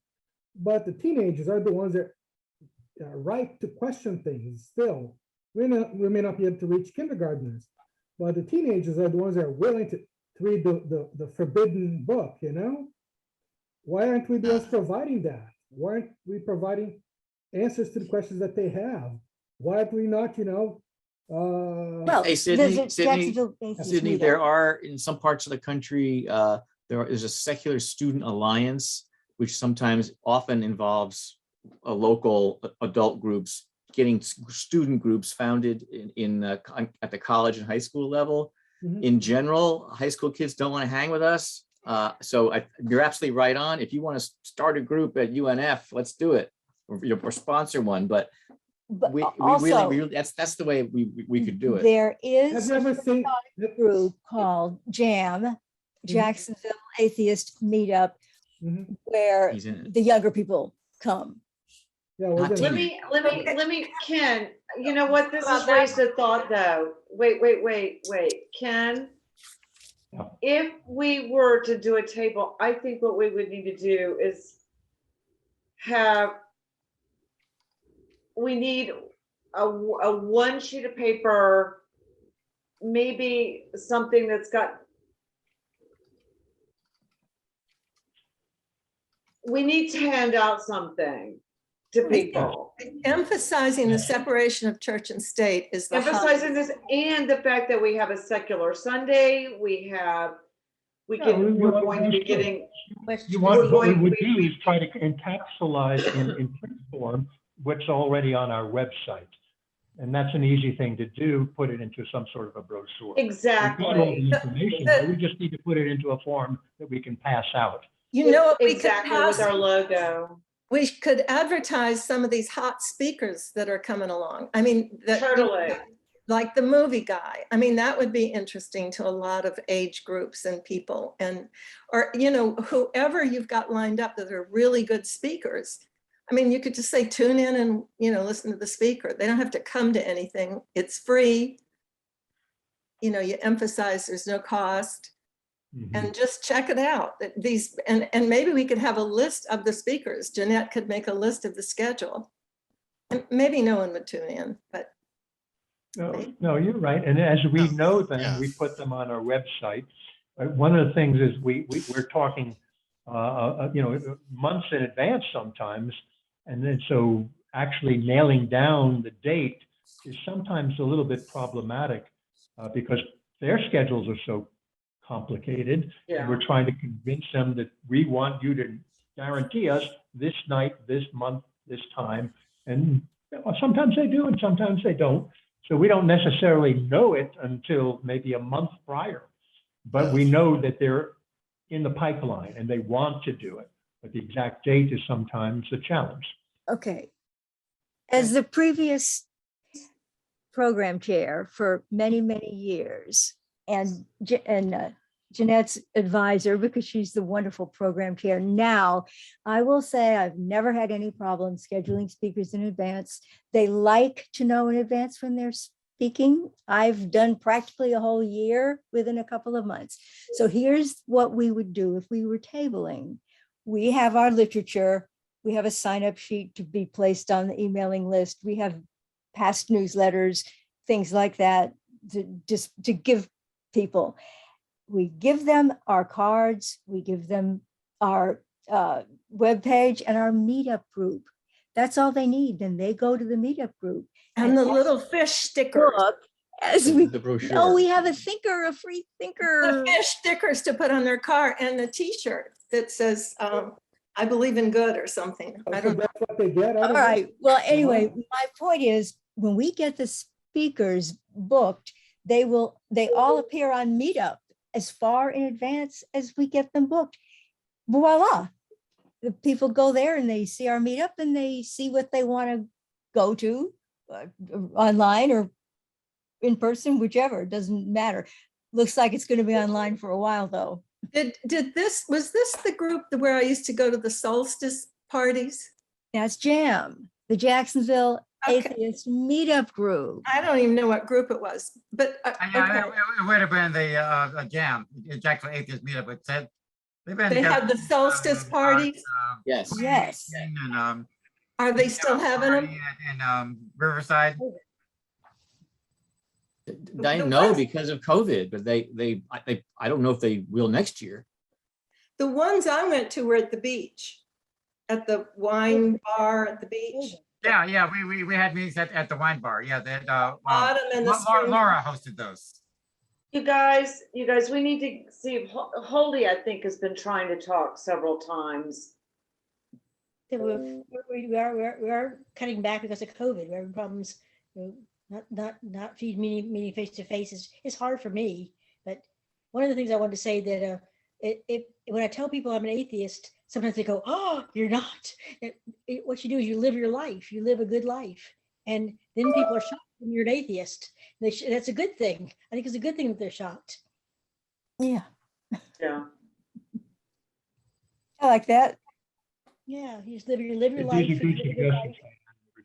But the teenagers are the ones that are ripe to question things. Still, we may not be able to reach kindergartners, but the teenagers are the ones that are willing to read the forbidden book, you know? Why aren't we the ones providing that? Why aren't we providing answers to the questions that they have? Why are we not, Well, Hey, Sydney, there's a Sydney, Jacksonville Atheist Sydney, meetup. there are, in some parts of the country, there is a secular student alliance, which sometimes often involves a local adult groups, getting student groups founded at the college and high school level. Mhm. In general, high school kids don't want to hang with us. So you're absolutely right on. If you want to start a group at UNF, let's do it, or sponsor one. But But we also, really, that's the way we could do it. there Have is you ever seen? a group called JAM, Jacksonville Atheist Meetup, Mhm. where He's in it. the younger people come. Yeah, we're Not gonna. Let me, Ken, you know what, this About has that? raised a thought though. Wait, Ken. Yeah. If we were to do a table, I think what we would need to do is we need a one sheet of paper, maybe something that's got, we need to hand out something to people. Emphasizing the separation of church and state is the Emphasizing this and the fact that we have a secular Sunday, we're going to be getting, What we going- would do is try to encapsulate in print form what's already on our website. And that's an easy thing to do, put it into some sort of a brochure. We've got all exactly, the information, but we just need to put it into a form that we can pass out. You know what we could exactly with our logo. we could advertise some of these hot speakers that are coming along. I mean, Totally. like the movie guy. I mean, that would be interesting to a lot of age groups and people, and or whoever you've got lined up that are really good speakers. I mean, you could just say tune in and listen to the speaker. They don't have to come to anything. It's free. You emphasize there's no cost. And just check it out. And maybe we could have a list of the speakers. Jeanette could make a list of the schedule. And maybe no one would tune in, but. No, you're right. And as we know them, we put them on our website. One of the things is we're talking, months in advance sometimes. And then so actually nailing down the date is sometimes a little bit problematic because their schedules are so complicated. Yeah. And we're trying to convince them that we want you to guarantee us this night, this month, this time. And sometimes they do and sometimes they don't. So we don't necessarily know it until maybe a month prior, but we know that they're in the pipeline and they want to do it. But the exact date is sometimes a challenge. Okay. As the previous program chair for many, many years, and Jeanette's advisor, because she's the wonderful program chair now, I will say I've never had any problem scheduling speakers in advance. They like to know in advance when they're speaking. I've done practically a whole year within a couple of months. So here's what we would do if we were tabling. We have our literature. We have a sign-up sheet to be placed on the emailing list. We have past newsletters, things like that, to give people. We give them our cards, we give them our webpage and our meetup group. That's all they need. Then they go to the meetup group. And the little fish stickers. As we, The brochure. oh, we have a thinker, a free thinker. The fish stickers to put on their car and the t-shirt that says, I believe in good or something. I So don't know. that's what they get. I All don't know. right. Well, anyway, my point is when we get the speakers booked, they all appear on Meetup as far in advance as we get them booked. Voila. The people go there and they see our Meetup and they see what they want to go to online or in person, whichever, it doesn't matter. Looks like it's going to be online for a while though. Was this the group where I used to go to the solstice parties? That's JAM, the Jacksonville Okay. Atheist Meetup Group. I don't even know what group it was, but Yeah, okay. it would have been the Jam, Jacksonville Atheist Meetup. It said they've been They together had the solstice since, parties. Yes. Yes. And Are they still having them? in Riverside. I know because of COVID, but I don't know if they will next year. The ones I went to were at the beach, at the wine bar at the beach. Yeah, we had meetings at the wine bar. Yeah, that Autumn and the spring. Laura hosted those. You guys, we need to see, Holly, I think, has been trying to talk several times. So we are cutting back because of COVID. We're having problems, not meeting face to face is hard for me. But one of the things I wanted to say that when I tell people I'm an atheist, sometimes they go, "Oh, you're not." What you do is you live your life. You live a good life, and then people are shocked when you're an atheist. That's a good thing. I think it's a good thing that they're shocked. Yeah, Yeah. I like that. Yeah, you just live your life. It's You easy live a peasy, good Gus.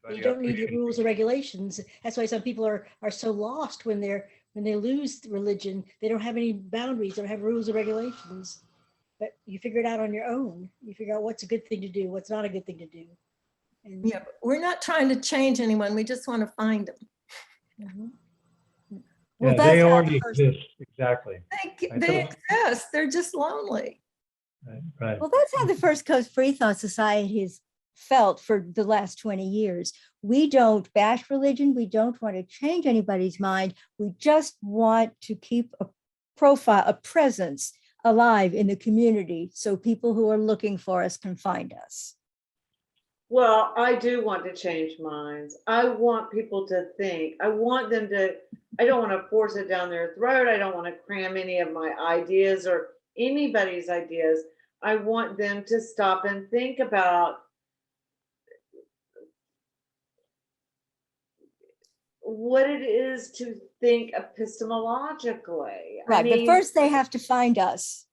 life. You don't need the rules or regulations. That's why some people are so lost when they lose religion. They don't have any boundaries. They don't have rules or regulations. But you figure it out on your own. You figure out what's a good thing to do, what's not a good thing to do. And, Yeah, but we're not trying to change anyone. We just want to find them. Mhm. Well, Yeah, that's they how already the first- exist, exactly. They exist. They're just lonely. Right. Well, that's how the First Coast Freethought Society has felt for the last 20 years. We don't bash religion. We don't want to change anybody's mind. We just want to keep a profile, a presence alive in the community so people who are looking for us can find us. Well, I do want to change minds. I want people to think. I want them to, I don't want to force it down their throat. I don't want to cram any of my ideas or anybody's ideas. I want them to stop and think about what it is to think epistemologically. Right, but first they have to find us.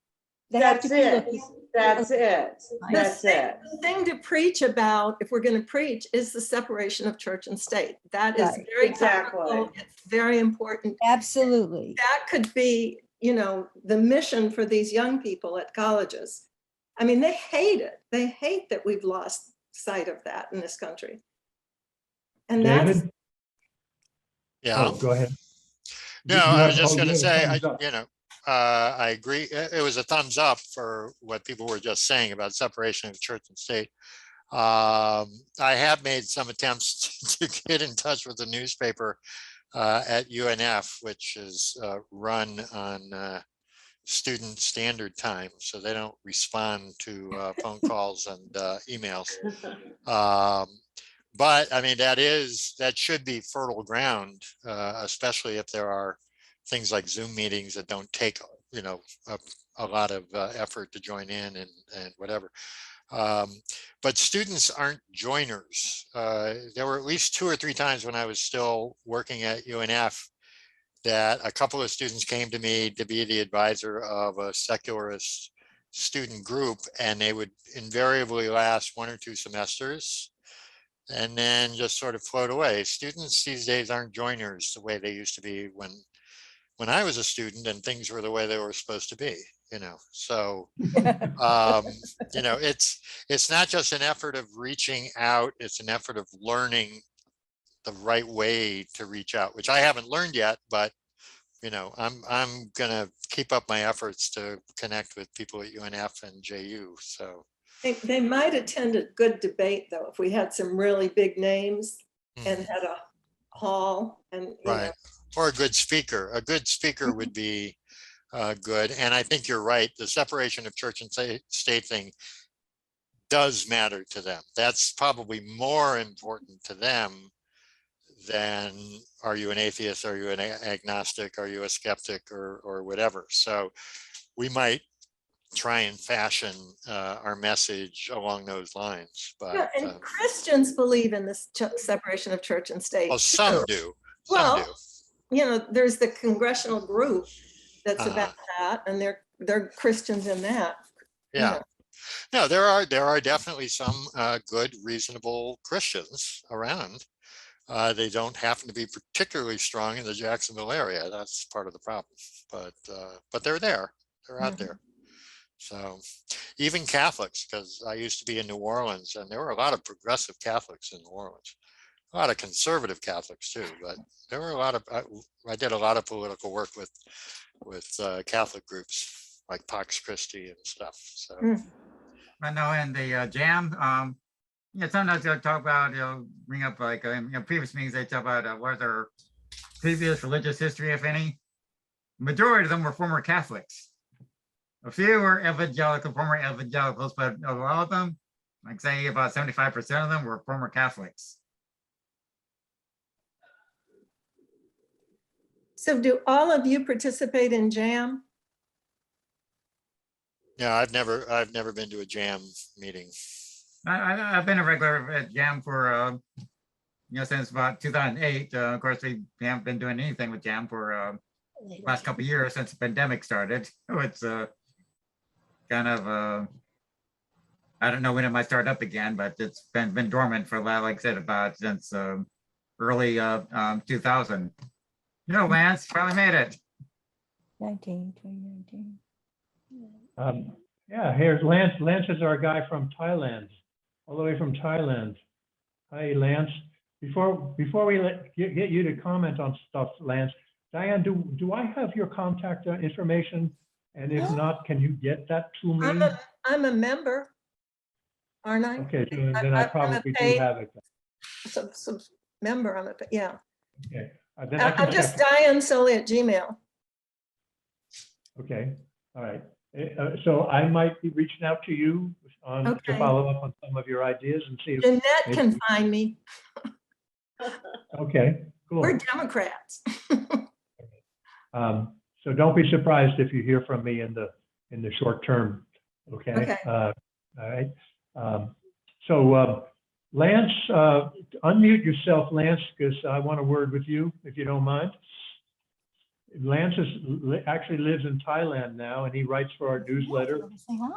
They have That's to be it. looking. That's it. That's it. The thing to preach about, if we're going to preach, is the separation of church and state. That is Right. very Exactly. topical. It's very important. Absolutely. That could be, the mission for these young people at colleges. I mean, they hate it. They hate that we've lost sight of that in this country. And that's, David? Yeah. Oh, go ahead. No, You I was have- just oh, going to you have a say, thumbs up. I agree. It was a thumbs up for what people were just saying about separation of church and state. I have made some attempts to get in touch with the newspaper at UNF, which is run on student standard time, so they don't respond to phone calls and emails. But I mean, that should be fertile ground, especially if there are things like Zoom meetings that don't take, a lot of effort to join in and whatever. But students aren't joiners. There were at least 2 or 3 times when I was still working at UNF that a couple of students came to me to be the advisor of a secularist student group, and they would invariably last 1 or 2 semesters and then just sort of float away. Students these days aren't joiners the way they used to be when I was a student and things were the way they were supposed to be, so it's not just an effort of reaching out, it's an effort of learning the right way to reach out, which I haven't learned yet, but I'm gonna keep up my efforts to connect with people at UNF and JU. So they might attend a good debate though, if we had some really big names and had a hall and, right. Or a good speaker. A good speaker would be good. And I think you're right. The separation of church and state thing does matter to them. That's probably more important to them than are you an atheist? Are you an agnostic? Are you a skeptic or whatever? So we might try and fashion our message along those lines. But and Christians believe in this separation of church and state. well, some do. Some do. There's the congressional group that's about that, and they're Christians in that. Yeah. No, there are definitely some good, reasonable Christians around. They don't happen to be particularly strong in the Jacksonville area. That's part of the problem. But they're there. They're out there. So even Catholics, because I used to be in New Orleans, and there were a lot of progressive Catholics in New Orleans. A lot of conservative Catholics too, but there were a lot of. I did a lot of political work with Catholic groups like Pax Christi and stuff. So. I know in the jam, Yeah, sometimes they'll talk about, bring up like, previous meetings, they talk about what their previous religious history, if any. Majority of them were former Catholics. A few were evangelical, former evangelicals, but of all of them, like say about 75% of them were former Catholics. So do all of you participate in JAM? Yeah, I've never been to a jam meeting. I've been a regular at JAM for, since about 2008. Of course, we haven't been doing anything with JAM for last couple of years since the pandemic started. So it's kind of, I don't know when it might start up again, but it's been dormant for, like I said, about since early 2000. Lance, finally made it. 2019. Yeah, here's Lance. Lance is our guy from Thailand, all the way from Thailand. Hi, Lance. Before we get you to comment on stuff, Lance, Diane, do I have your contact information? And if not, can you get that to me? I'm a member, aren't I? Okay, so then I probably do have it. Some member, yeah. Okay. Then I can I'm just check. dianesully@gmail. Okay, all right. So I might be reaching out to you to Okay. follow up on some of your ideas and see if. Jeanette maybe- can find me. Okay, cool. We're Democrats. So don't be surprised if you hear from me in the short term. Okay. Okay. All right. So Lance, unmute yourself, Lance, because I want a word with you, if you don't mind. Lance actually lives in Thailand now, and he writes for our newsletter.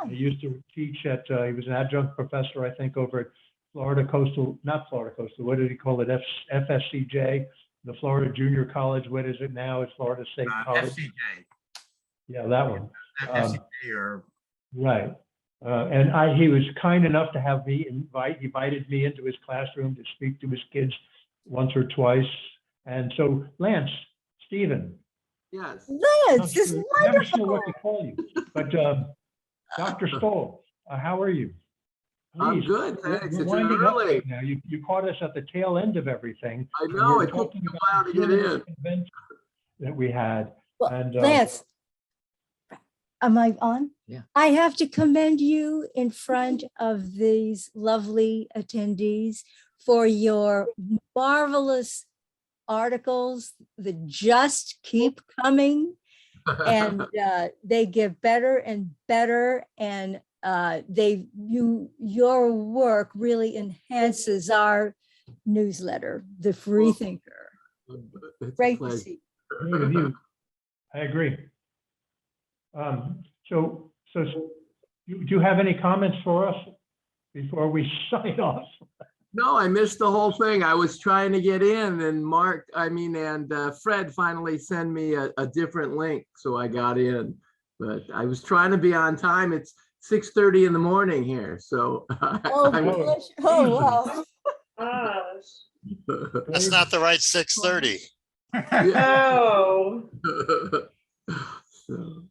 He used to teach at, he was an adjunct professor, I think, over at Florida Coastal, not Florida Coastal, what did he call it? FSCJ, the Florida Junior College. What is it now? It's Florida State College. FCJ. Yeah, that one. FCJ or. Right. And he was kind enough to have me invited me into his classroom to speak to his kids once or twice. And so Lance, Stephen. Yes. Lance, this is Never sure wonderful. what to call you, but Dr. Stoll, how are you? I'm Please, good, we're thanks. It's winding up early. right now. You caught us at the tail end of everything. I and know, we're it took talking me a about while to the get Humanist in. Convention that we had. Well, And Lance, am I on? Yeah. I have to commend you in front of these lovely attendees for your marvelous articles that just keep coming, and they get better and better, and your work really enhances our newsletter, The Freethinker. It's a Great to pleasure. see. agree with you. I agree. So do you have any comments for us before we sign off? No, I missed the whole thing. I was trying to get in, and Fred finally sent me a different link, so I got in. But I was trying to be on time. It's 6:30 in the morning here, so. Wow. That's not the right 6:30. Oh. So,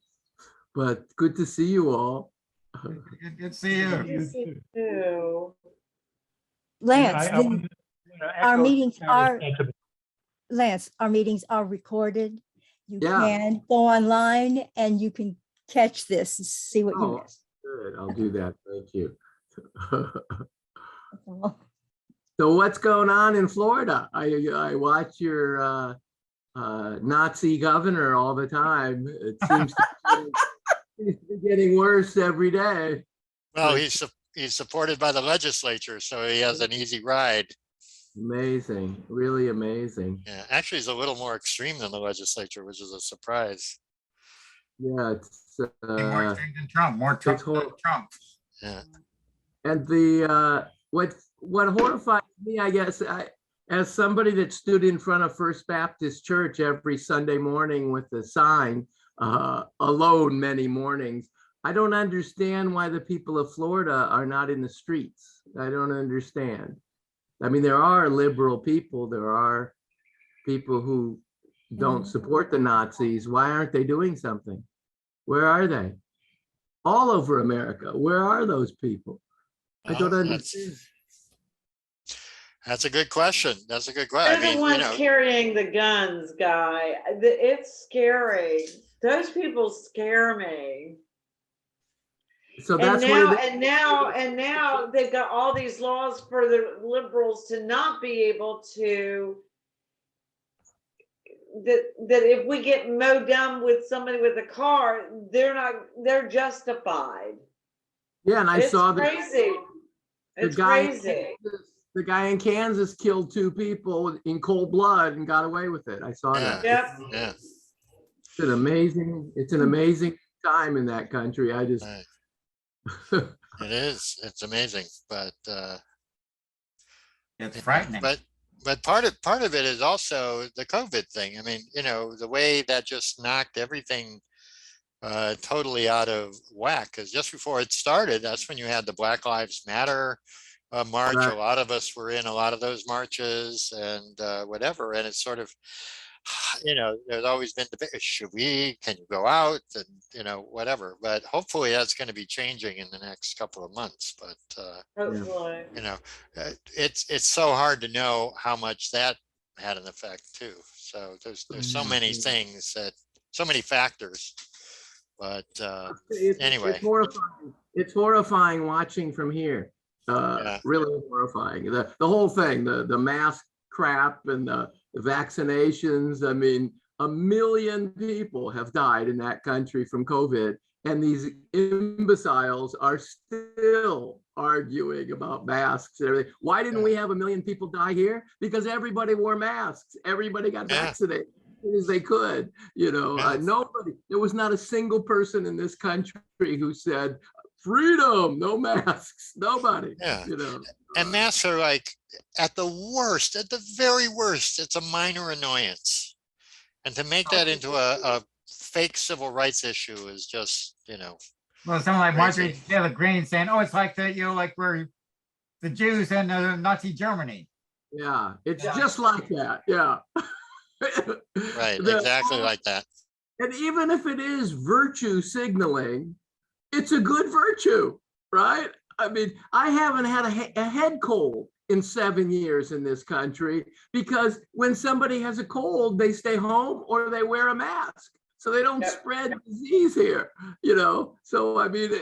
but good to see you all. Good to see you. Ew. Lance, I wanted to our echo meetings Karen's are, sentiment. Lance, our meetings are recorded. You Yeah. can go online and you can catch this and see what you Oh. missed. Good, I'll do that. Thank you. That's all. So what's going on in Florida? I watch your Nazi governor all the time. It seems to be getting worse every day. Well, he's supported by the legislature, so he has an easy ride. Amazing, really amazing. Yeah, actually, he's a little more extreme than the legislature, which is a surprise. Yeah, it's More extreme than Trump, more Trump than Trump. Yeah. and the what horrifies me, I guess, as somebody that stood in front of First Baptist Church every Sunday morning with the sign, alone many mornings, I don't understand why the people of Florida are not in the streets. I don't understand. I mean, there are liberal people, there are people who don't support the Nazis. Why aren't they doing something? Where are they? All over America, where are those people? I don't Well, understand. That's a good question. That's a good question. They're the ones carrying the guns, Guy. It's scary. Those people scare me. So And that's now they've got all these laws for the liberals to not be able to, that if we get mowed down with somebody with a car, they're justified. Yeah, and I saw that crazy. It's crazy. the guy in Kansas killed 2 people in cold blood and got away with it. I saw that. Yep. Yeah. It's an amazing time in that country. I just Right. It is. It's amazing, but It's frightening. But part of it is also the COVID thing. I mean, the way that just knocked everything totally out of whack. Because just before it started, that's when you had the Black Lives Matter march. Right. A lot of us were in a lot of those marches and whatever. And it's sort of, there's always been debate. Can you go out and, whatever. But hopefully that's going to be changing in the next couple of months. But, Hopefully. it's so hard to know how much that had an effect too. So there's so many things so many factors. But anyway, it's horrifying watching from here. Really horrifying. The whole thing, the mask crap and the vaccinations. I mean, 1 million people have died in that country from COVID, and these imbeciles are still arguing about masks and everything. Why didn't we have 1 million people die here? Because everybody wore masks. Everybody got vaccinated as soon as they could. Nobody. There was not a single person in this country who said, freedom, no masks, nobody. And masks are like, at the very worst, it's a minor annoyance. And to make that into a fake civil rights issue is just, Well, someone like crazy. Marjorie Taylor Greene saying, "Oh, it's like like we're the Jews in Nazi Germany." Yeah, it's just like that. Yeah. Right, exactly like that. And even if it is virtue signaling, it's a good virtue, right? I mean, I haven't had a head cold in 7 years in this country because when somebody has a cold, they stay home or they wear a mask so they don't spread disease here, So, I mean,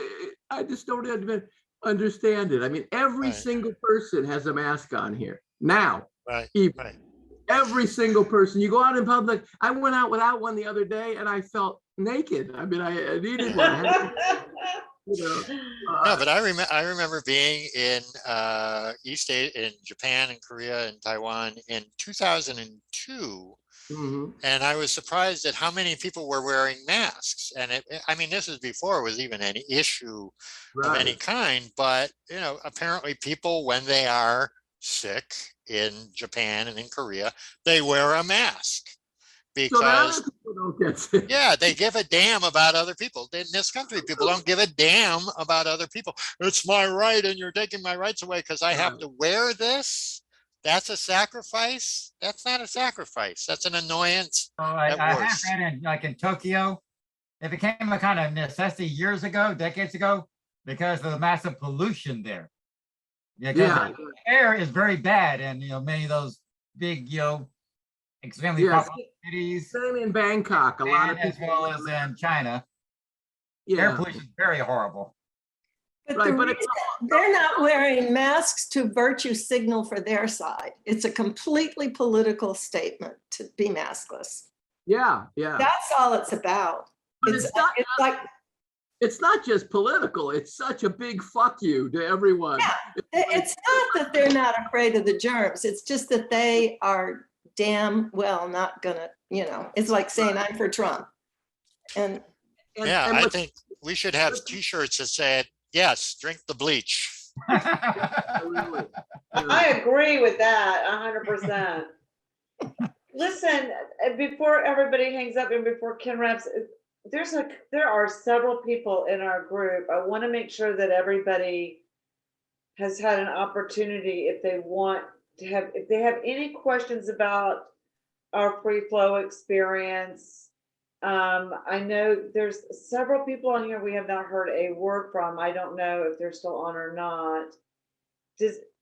I just don't even understand it. I mean, every single person has a mask on here now. Right. Every single person. You go out in public. I went out without one the other day and I felt naked. I mean, I needed one. No, but I remember being in East Asia, in Japan and Korea and Taiwan in 2002. And I was surprised at how many people were wearing masks. And this is before it was even an issue of any kind. But, apparently people, when they are sick in Japan and in Korea, they wear a mask. Because they give a damn about other people. In this country, people don't give a damn about other people. It's my right and you're taking my rights away because I have to wear this. That's a sacrifice. That's not a sacrifice. That's an annoyance. I have read in Tokyo, it became a kind of necessity years ago, decades ago, because of the massive pollution there. The air is very bad, and many of those big, extremely popular cities. Same in Bangkok, a lot of people, as well as in China. Air pollution is very horrible. But they're not wearing masks to virtue signal for their side. It's a completely political statement to be maskless. Yeah. That's all it's about. But it's not just political. It's such a big fuck you to everyone. Yeah, it's not that they're not afraid of the germs. It's just that they are damn well not gonna, it's like saying I'm for Trump. And I think we should have T-shirts that said, yes, drink the bleach. I agree with that 100%. Listen, before everybody hangs up and before Ken wraps, there are several people in our group. I want to make sure that everybody has had an opportunity, if they have any questions about our free flow experience. I know there's several people on here we have not heard a word from. I don't know if they're still on or not.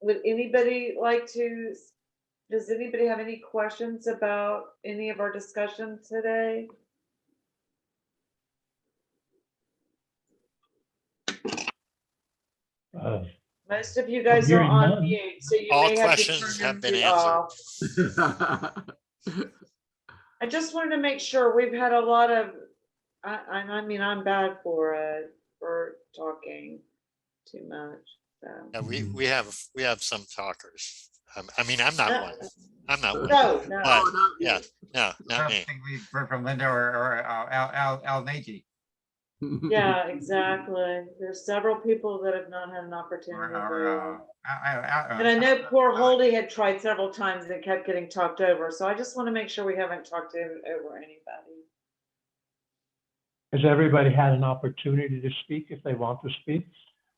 would anybody like to, does anybody have any questions about any of our discussion today? Most of you guys are hearing on none. mute, so you All may have to questions turn your have been mute answered. off. I just wanted to make sure we've had a lot of, I mean, I'm bad for talking too much, so. Yeah, we have some talkers. I mean, I'm not one. I'm not one. No, But no. yeah, no, I not don't me. think we've heard from Linda or Al Nagy. Yeah, exactly. There's several people that have not had an opportunity. And I know poor Holdy had tried several times and kept getting talked over. So I just want to make sure we haven't talked over anybody. Has everybody had an opportunity to speak if they want to speak?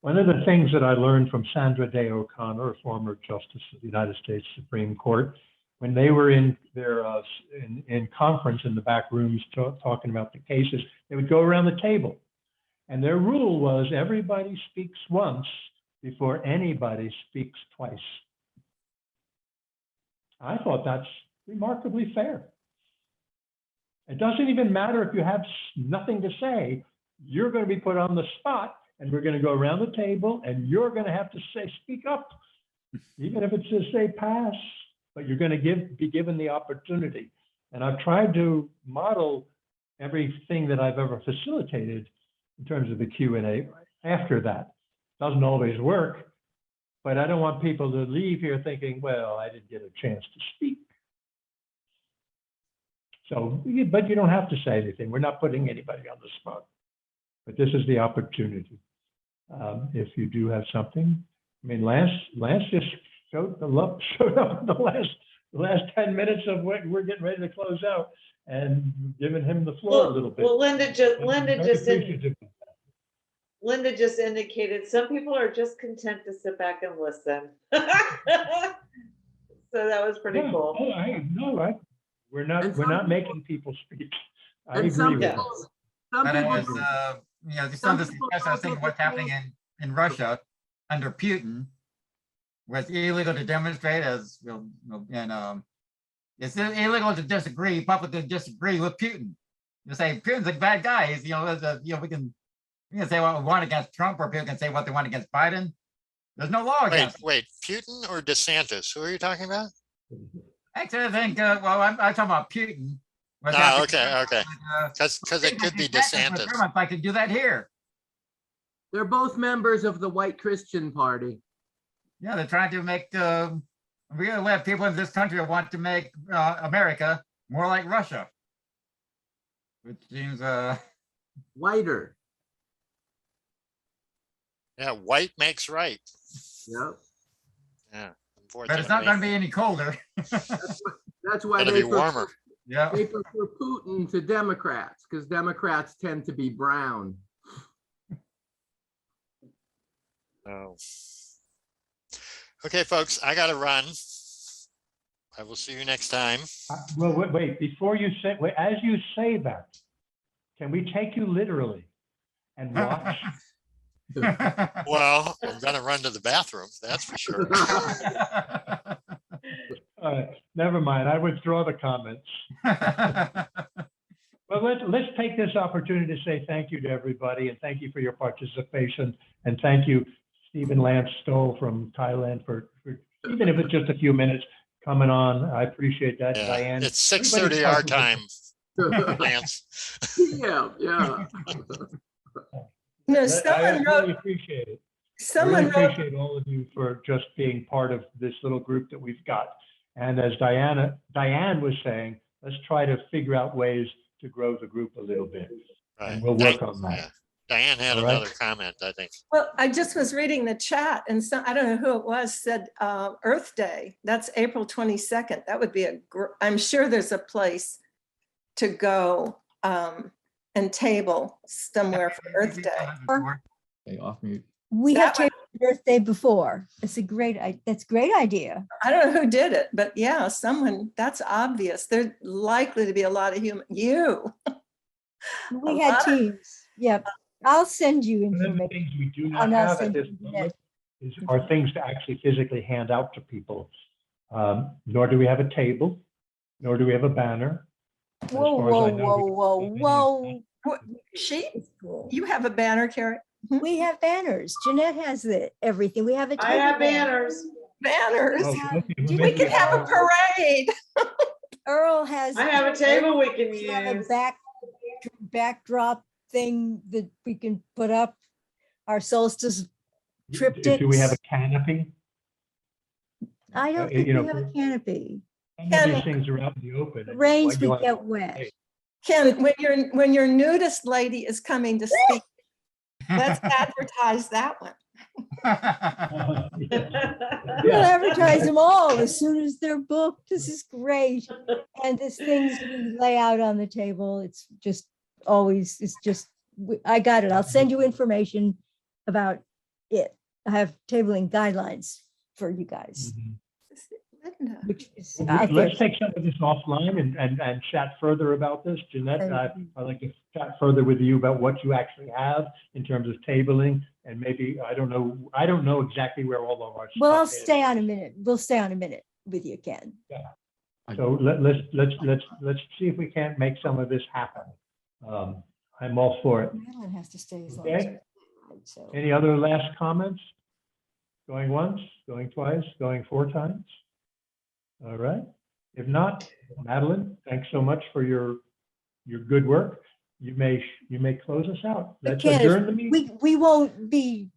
One of the things that I learned from Sandra Day O'Connor, a former justice of the United States Supreme Court, when they were in their in conference in the back rooms talking about the cases, they would go around the table. And their rule was everybody speaks once before anybody speaks twice. I thought that's remarkably fair. It doesn't even matter if you have nothing to say, you're going to be put on the spot and we're going to go around the table and you're going to have to speak up, even if it's just say pass, but you're going to be given the opportunity. And I've tried to model everything that I've ever facilitated in terms of the Q&A after that. Doesn't always work, but I don't want people to leave here thinking, well, I didn't get a chance to speak. So, but you don't have to say anything. We're not putting anybody on the spot, but this is the opportunity. If you do have something, I mean, Lance just showed up in the last 10 minutes of what we're getting ready to close out and giving him the floor a little bit. Well, Linda just Linda indicated some people are just content to sit back and listen. So that was pretty cool. We're not making people speak. I agree some with Yeah. that. Some But it people, was, just on this discussion, I was thinking what's happening in Russia under Putin, where it's illegal to demonstrate as, and it's illegal to disagree, publicly disagree with Putin. You say Putin's a bad guy. He's, we can say what we want against Trump, or people can say what they want against Biden. There's no law against him. Wait, Putin or DeSantis? Who are you talking about? Actually, I think, I'm talking about Putin. Oh, okay. Because it could be DeSantis. If I could do that here. they're both members of the White Christian Party. Yeah, they're trying to make, we're going to have people in this country that want to make America more like Russia. Which seems, Whiter. Yeah. White makes right. Yep. Yeah. But it's not going to be any colder. That's why It'll they be warmer. Yeah. They prefer Putin to Democrats, because Democrats tend to be brown. Oh. Okay, folks, I gotta run. I will see you next time. Well, wait, before you say, as you say that, can we take you literally and watch? Well, I'm gonna run to the bathroom, that's for sure. Never mind, I withdraw the comments. Well, let's take this opportunity to say thank you to everybody and thank you for your participation. And thank you, Stephen Lance Stoll from Thailand for even if it's just a few minutes coming on. I appreciate that, Yeah, Diane. it's 6:30 our time, Lance. Yeah. No, I someone really wrote, appreciate it. I someone really wrote, appreciate all of you for just being part of this little group that we've got. And as Diane was saying, let's try to figure out ways to grow the group a little bit. Right. And we'll work on that. Yeah. Diane had All right. another comment, I think. well, I just was reading the chat and I don't know who it was, said Earth Day. That's April 22nd. That would be I'm sure there's a place to go and table somewhere for Earth Day. Okay, off mute. We have That taken birthday before. That's a great idea. I don't know who did it, but yeah, someone, that's obvious. There's likely to be a lot of you. We A had lot of- teams. Yep. I'll send you One of the information. things we do I'll not now have at send this you the moment are things to actually physically hand out to people. Nor do we have a table, nor do we have a banner. As Whoa, far as I whoa, know, whoa, we whoa, don't have any- whoa. What, she, It's cool. you have a banner, Carrie? We have banners. Jeanette has everything. We have a I have table banner. banners. Banners. Oh, have- okay, well, did We maybe can have a parade. Earl has. I have a table we can We have a use. backdrop thing that we can put up. Our solstice Do we have a canopy? I don't you think we know, have a canopy. Some of these things are out in the open. and Rains, what we you want- get wet. Ken, when your nudist lady is coming to speak, let's advertise that one. We'll advertise them all as soon as they're booked. This is great. And this things we lay out on the table, it's just always, I got it. I'll send you information about it. I have tabling guidelines for you guys, Mhm. Linda. which is Well, out there. let's take some of this offline and chat further about this. Jeanette, I'd like to chat further with you about what you actually have in terms of tabling, and maybe, I don't know exactly where all of our Well, I'll stuff is. stay on a minute. We'll stay on a minute with you, Ken. So let's see if we can't make some of this happen. I'm all for it. Madeline has to stay as long as. Okay. So. Any other last comments? Going once, going twice, going 4 times? All right. If not, Madeline, thanks so much for your good work. You may close us out. Let's Ken, adjourn the meeting. we won't be